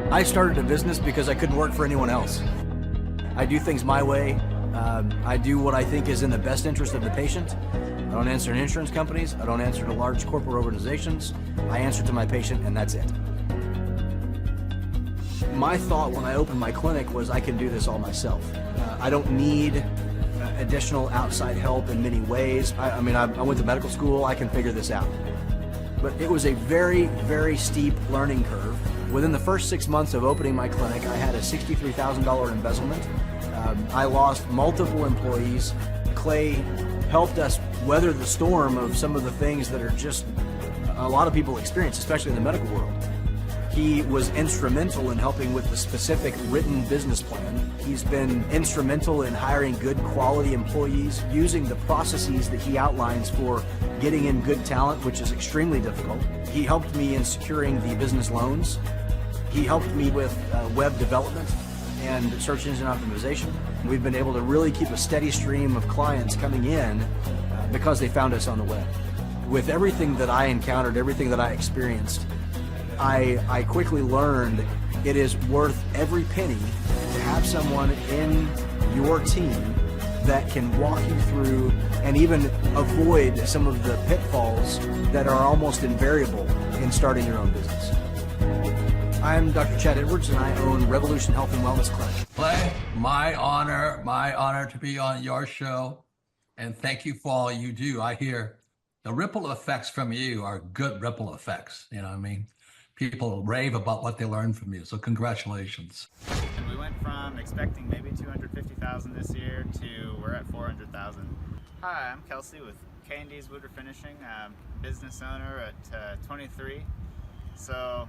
I started a business because I couldn't work for anyone else. I do things my way. I do what I think is in the best interest of the patient. I don't answer to insurance companies. I don't answer to large corporate organizations. I answer to my patient, and that's it. My thought when I opened my clinic was I can do this all myself. I don't need additional outside help in many ways. I went to medical school. I can figure this out. But it was a very, very steep learning curve. Within the first 6 months of opening my clinic, I had a $63,000 embezzlement. I lost multiple employees. Clay helped us weather the storm of some of the things that are just a lot of people experience, especially in the medical world. He was instrumental in helping with the specific written business plan. He's been instrumental in hiring good quality employees, using the processes that he outlines for getting in good talent, which is extremely difficult. He helped me in securing the business loans. He helped me with web development and search engine optimization. We've been able to really keep a steady stream of clients coming in because they found us on the web. With everything that I encountered, everything that I experienced, I quickly learned it is worth every penny to have someone in your team that can walk you through and even avoid some of the pitfalls that are almost invariable in starting your own business. I'm Dr. Chad Edwards, and I own Revolution Health and Wellness Clinic. Clay, my honor to be on your show, and thank you for all you do. I hear the ripple effects from you are good ripple effects. You know what I mean? People rave about what they learned from you, so congratulations. And we went from expecting maybe 250,000 this year to we're at 400,000. Hi, I'm Kelsey with K&D's Woodruff Finishing, business owner at 23. So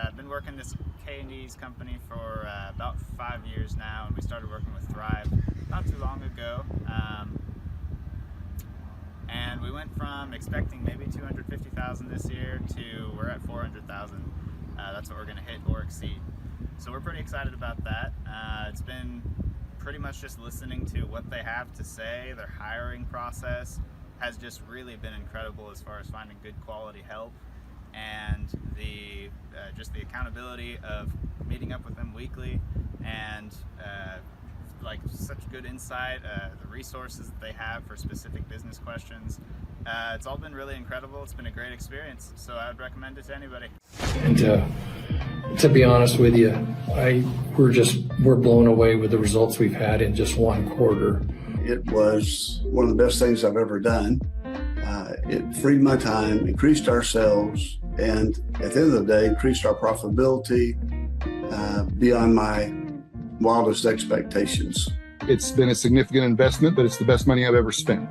I've been working this K&D's company for about 5 years now, and we started working with Thrive not too long ago. And we went from expecting maybe 250,000 this year to we're at 400,000. That's what we're going to hit or exceed. So we're pretty excited about that. It's been pretty much just listening to what they have to say. Their hiring process has just really been incredible as far as finding good quality help, and the just the accountability of meeting up with them weekly, and like such good insight, the resources that they have for specific business questions. It's all been really incredible. It's been a great experience, so I would recommend it to anybody. And to be honest with you, we're blown away with the results we've had in just one quarter. It was one of the best things I've ever done. It freed my time, increased our sales, and at the end of the day, increased our profitability beyond my wildest expectations. It's been a significant investment, but it's the best money I've ever spent.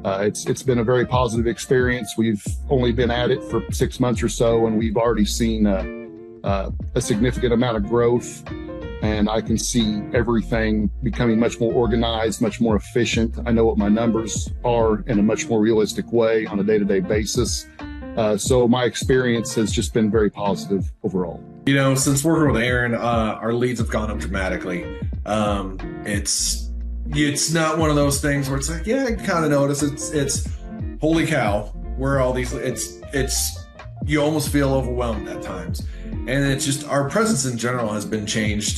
It's been a very positive experience. We've only been at it for 6 months or so, and we've already seen a significant amount of growth and I can see everything becoming much more organized, much more efficient. I know what my numbers are in a much more realistic way on a day-to-day basis. So my experience has just been very positive overall. You know, since working with Aaron, our leads have gone up dramatically. It's not one of those things where it's like, yeah, I kind of notice. It's holy cow, where are all these? It's you almost feel overwhelmed at times, and it's just our presence in general has been changed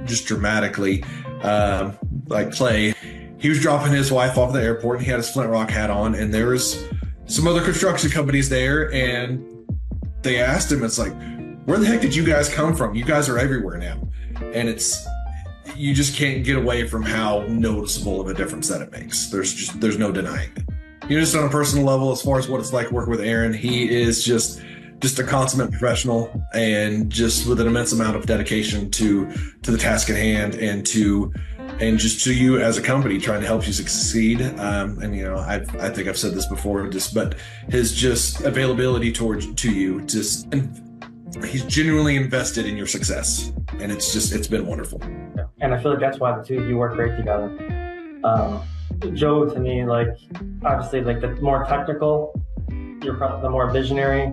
just dramatically. Like Clay, he was dropping his wife off at the airport, and he had his Flint Rock hat on, and there was some other construction companies there, and they asked him, it's like, where the heck did you guys come from? You guys are everywhere now. And you just can't get away from how noticeable of a difference that it makes. There's no denying it. You know, just on a personal level, as far as what it's like working with Aaron, he is just a consummate professional, and just with an immense amount of dedication to the task at hand, and just to you as a company, trying to help you succeed. And you know, I think I've said this before, but his just availability to you, he's genuinely invested in your success, and it's been wonderful. And I feel like that's why the two of you work great together. Joe, to me, like, obviously, like, the more technical, you're probably the more visionary,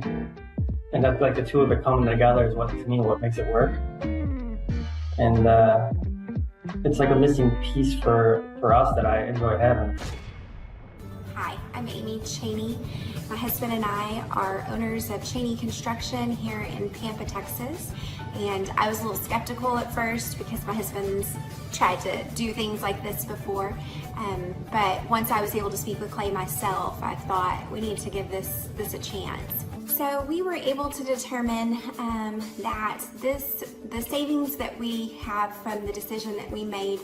and that's like the two of it coming together is what, to me, what makes it work. And it's like a missing piece for us that I enjoy having. Hi, I'm Amy Cheney. My husband and I are owners of Cheney Construction here in Pampa, Texas. And I was a little skeptical at first because my husband's tried to do things like this before. But once I was able to speak with Clay myself, I thought we need to give this a chance. So we were able to determine that the savings that we have from the decision that we made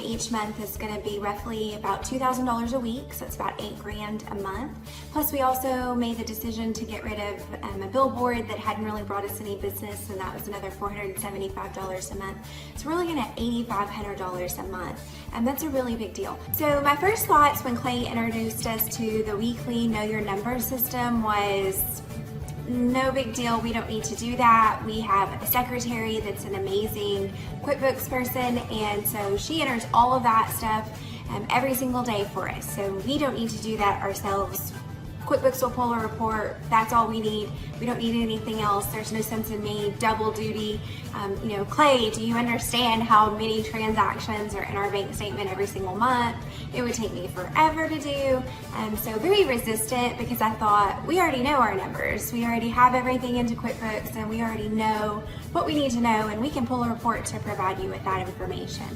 each month is going to be roughly about $2,000 a week, so it's about $8,000 a month. Plus we also made the decision to get rid of a billboard that hadn't really brought us any business, and that was another $475 a month. So we're looking at $8,500 a month, and that's a really big deal. So my first thoughts when Clay introduced us to the weekly Know Your Number system was, no big deal, we don't need to do that. We have a secretary that's an amazing QuickBooks person, and so she enters all of that stuff every single day for us. So we don't need to do that ourselves. QuickBooks will pull a report, that's all we need. We don't need anything else. There's no sense in me double duty. You know, Clay, do you understand how many transactions are in our bank statement every single month? It would take me forever to do. So very resistant, because I thought, we already know our numbers. We already have everything into QuickBooks, and we already know what we need to know, and we can pull a report to provide you with that information.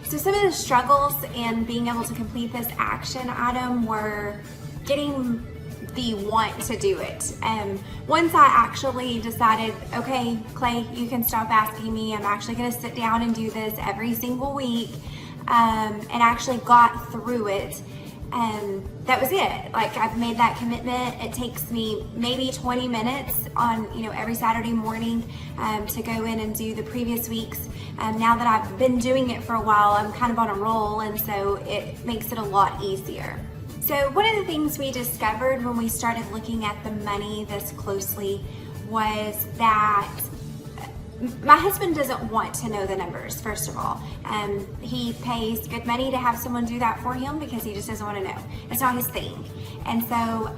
So some of the struggles in being able to complete this action item were getting the want to do it. Once I actually decided, okay, Clay, you can stop asking me. I'm actually going to sit down and do this every single week, and actually got through it. That was it. Like, I've made that commitment. It takes me maybe 20 minutes on, you know, every Saturday morning to go in and do the previous weeks. Now that I've been doing it for a while, I'm kind of on a roll, and so it makes it a lot easier. So one of the things we discovered when we started looking at the money this closely was that my husband doesn't want to know the numbers, first of all. He pays good money to have someone do that for him because he just doesn't want to know. It's not his thing. And so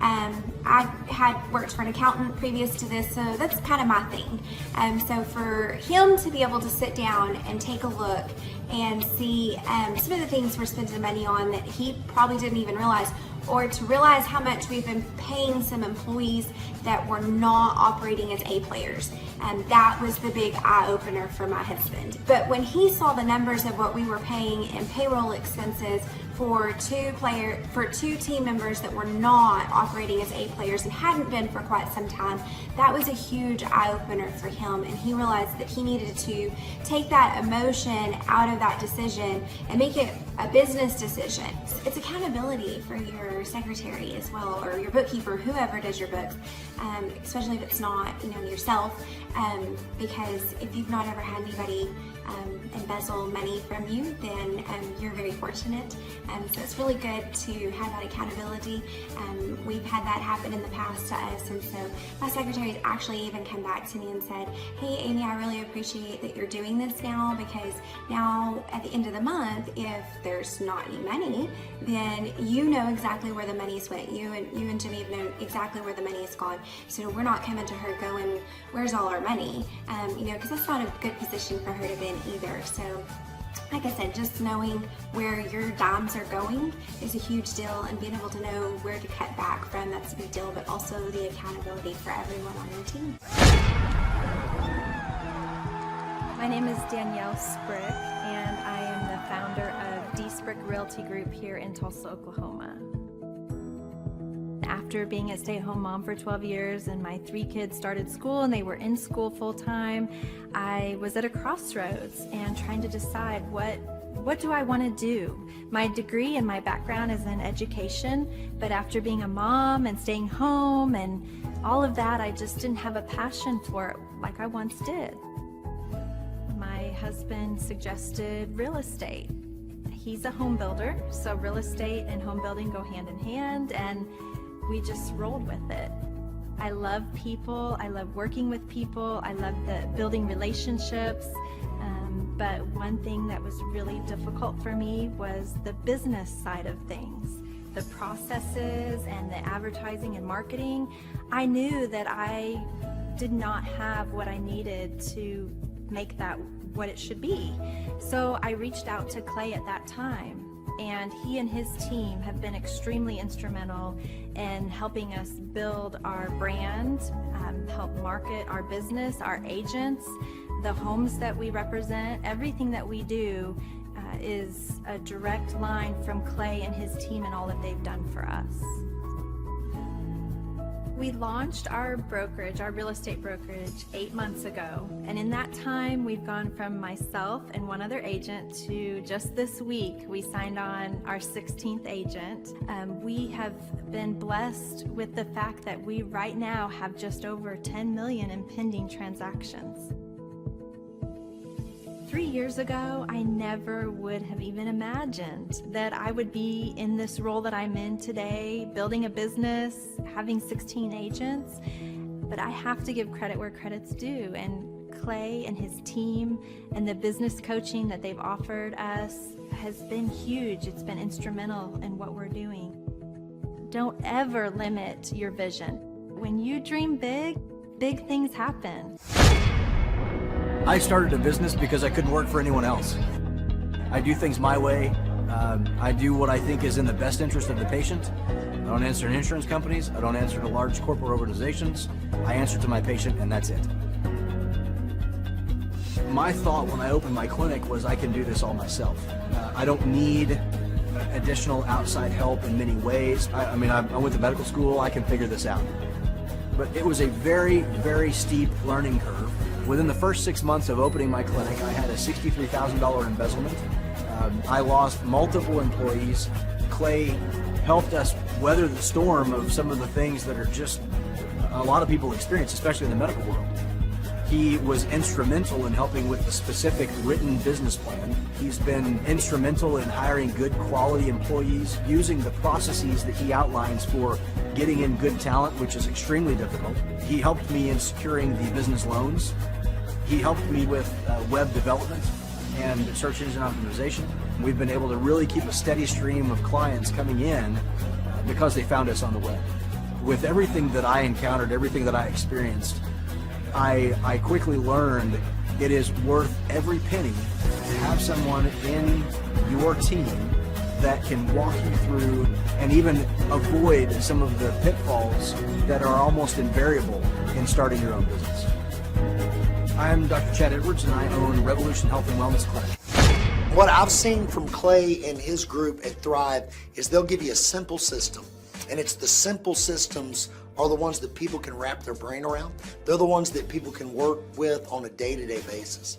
I had worked for an accountant previous to this, so that's kind of my thing. So for him to be able to sit down and take a look and see some of the things we're spending money on that he probably didn't even realize, or to realize how much we've been paying some employees that were not operating as A players. And that was the big eye-opener for my husband. But when he saw the numbers of what we were paying in payroll expenses for two team members that were not operating as A players and hadn't been for quite some time, that was a huge eye-opener for him, and he realized that he needed to take that emotion out of that decision and make it a business decision. It's accountability for your secretary as well, or your bookkeeper, whoever does your books, especially if it's not, you know, yourself, because if you've not ever had anybody embezzle money from you, then you're very fortunate. So it's really good to have that accountability. We've had that happen in the past to us, and so my secretary's actually even come back to me and said, hey Amy, I really appreciate that you're doing this now, because now at the end of the month, if there's not any money, then you know exactly where the money's went. You and Jimmy know exactly where the money has gone. So we're not coming to her going, where's all our money? Because that's not a good position for her to be in either. So like I said, just knowing where your dimes are going is a huge deal, and being able to know where to cut back from, that's a big deal, but also the accountability for everyone on your team. My name is Danielle Sprick, and I am the founder of D Sprick Realty Group here in Tulsa, Oklahoma. After being a stay-at-home mom for 12 years and my 3 kids started school and they were in school full-time, I was at a crossroads and trying to decide what do I want to do? My degree and my background is in education, but after being a mom and staying home and all of that, I just didn't have a passion for it like I once did. My husband suggested real estate. He's a home builder, so real estate and home building go hand in hand, and we just rolled with it. I love people, I love working with people, I love building relationships, but one thing that was really difficult for me was the business side of things. The processes and the advertising and marketing. I knew that I did not have what I needed to make that what it should be. So I reached out to Clay at that time, and he and his team have been extremely instrumental in helping us build our brand, help market our business, our agents, the homes that we represent. Everything that we do is a direct line from Clay and his team and all that they've done for us. We launched our brokerage, our real estate brokerage, 8 months ago. And in that time, we've gone from myself and one other agent to just this week, we signed on our 16th agent. We have been blessed with the fact that we right now have just over 10 million in pending transactions. 3 years ago, I never would have even imagined that I would be in this role that I'm in today, building a business, having 16 agents. But I have to give credit where credit's due, and Clay and his team and the business coaching that they've offered us has been huge. It's been instrumental in what we're doing. Don't ever limit your vision. When you dream big, big things happen. I started a business because I couldn't work for anyone else. I do things my way. I do what I think is in the best interest of the patient. I don't answer to insurance companies. I don't answer to large corporate organizations. I answer to my patient, and that's it. My thought when I opened my clinic was I can do this all myself. I don't need additional outside help in many ways. I went to medical school. I can figure this out. But it was a very, very steep learning curve. Within the first 6 months of opening my clinic, I had a $63,000 embezzlement. I lost multiple employees. Clay helped us weather the storm of some of the things that are just a lot of people experience, especially in the medical world. He was instrumental in helping with the specific written business plan. He's been instrumental in hiring good quality employees, using the processes that he outlines for getting in good talent, which is extremely difficult. He helped me in securing the business loans. He helped me with web development and search engine optimization. We've been able to really keep a steady stream of clients coming in because they found us on the web. With everything that I encountered, everything that I experienced, I quickly learned it is worth every penny to have someone in your team that can walk you through and even avoid some of the pitfalls that are almost invariable in starting your own business. I'm Dr. Chad Edwards, and I own Revolution Health and Wellness Clinic. What I've seen from Clay and his group at Thrive is they'll give you a simple system, and it's the simple systems are the ones that people can wrap their brain around. They're the ones that people can work with on a day-to-day basis.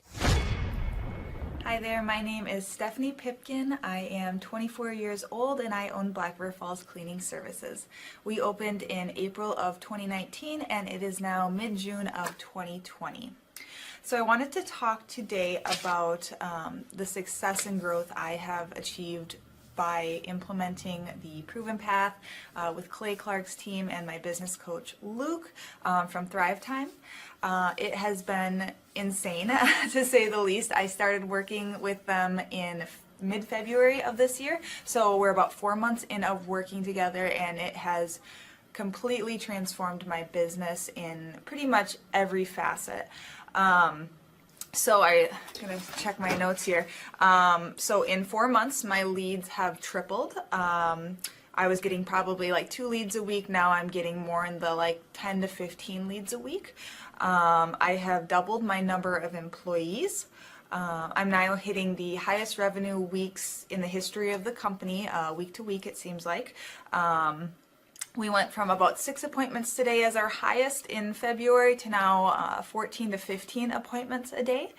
Hi there, my name is Stephanie Pipkin. I am 24 years old and I own Black River Falls Cleaning Services. We opened in April of 2019 and it is now mid-June of 2020. So I wanted to talk today about the success and growth I have achieved by implementing the Proven Path with Clay Clark's team and my business coach Luke from Thrivetime. It has been insane to say the least. I started working with them in mid-February of this year, so we're about 4 months in of working together, and it has completely transformed my business in pretty much every facet. So I'm gonna check my notes here. So in 4 months, my leads have tripled. I was getting probably like 2 leads a week. Now I'm getting more in the like 10 to 15 leads a week. I have doubled my number of employees. I'm now hitting the highest revenue weeks in the history of the company, week to week it seems like. We went from about 6 appointments today as our highest in February to now 14 to 15 appointments a day.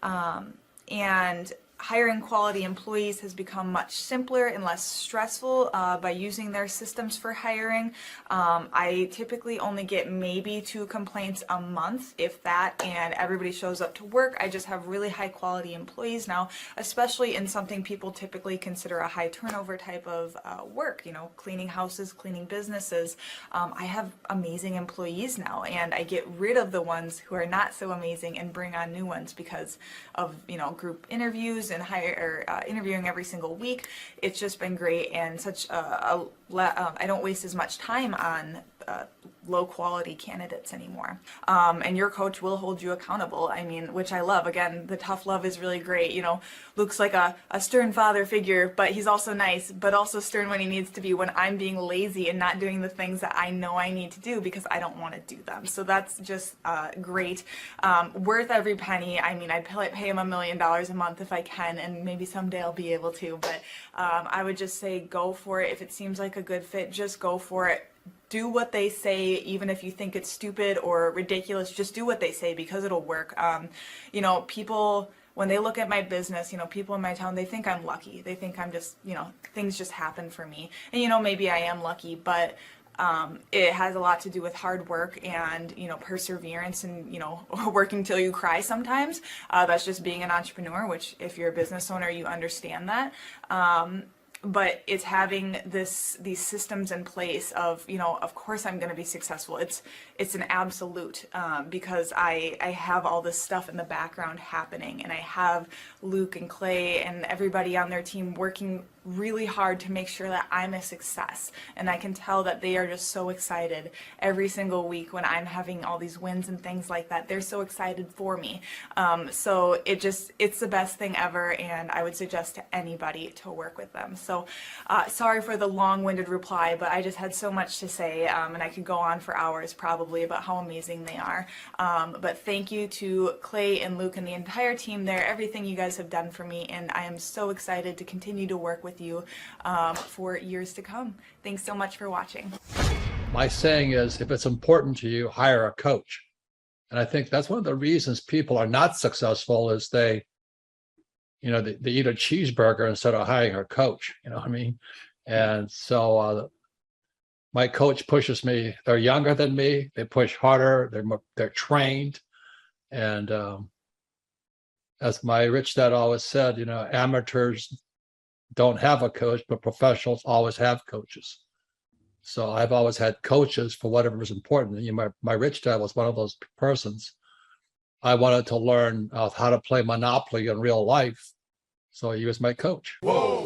And hiring quality employees has become much simpler and less stressful by using their systems for hiring. I typically only get maybe 2 complaints a month, if that, and everybody shows up to work. I just have really high quality employees now, especially in something people typically consider a high turnover type of work, you know, cleaning houses, cleaning businesses. I have amazing employees now, and I get rid of the ones who are not so amazing and bring on new ones because of, you know, group interviews and interviewing every single week. It's just been great, and such I don't waste as much time on low quality candidates anymore. And your coach will hold you accountable. I mean, which I love. Again, the tough love is really great. You know, Luke's like a stern father figure, but he's also nice, but also stern when he needs to be, when I'm being lazy and not doing the things that I know I need to do because I don't want to do them. So that's just great. Worth every penny. I mean, I'd pay him $1 million a month if I can, and maybe someday I'll be able to, but I would just say go for it. If it seems like a good fit, just go for it. Do what they say, even if you think it's stupid or ridiculous. Just do what they say because it'll work. You know, people, when they look at my business, you know, people in my town, they think I'm lucky. They think I'm just, you know, things just happen for me. And, you know, maybe I am lucky, but it has a lot to do with hard work and, you know, perseverance and, you know, working till you cry sometimes. That's just being an entrepreneur, which if you're a business owner, you understand that. But it's having these systems in place of, you know, of course I'm going to be successful. It's an absolute because I have all this stuff in the background happening, and I have Luke and Clay and everybody on their team working really hard to make sure that I'm a success. And I can tell that they are just so excited every single week when I'm having all these wins and things like that. They're so excited for me. So it's the best thing ever, and I would suggest to anybody to work with them. So sorry for the long-winded reply, but I just had so much to say, and I could go on for hours probably about how amazing they are. But thank you to Clay and Luke and the entire team there, everything you guys have done for me, and I am so excited to continue to work with you for years to come. Thanks so much for watching. My saying is, if it's important to you, hire a coach. And I think that's one of the reasons people are not successful is they eat a cheeseburger instead of hiring a coach, you know what I mean? And so my coach pushes me. They're younger than me. They push harder. They're trained. And as my rich dad always said, you know, amateurs don't have a coach, but professionals always have coaches. So I've always had coaches for whatever is important. You know, my rich dad was one of those persons. I wanted to learn how to play Monopoly in real life. So he was my coach. Whoa.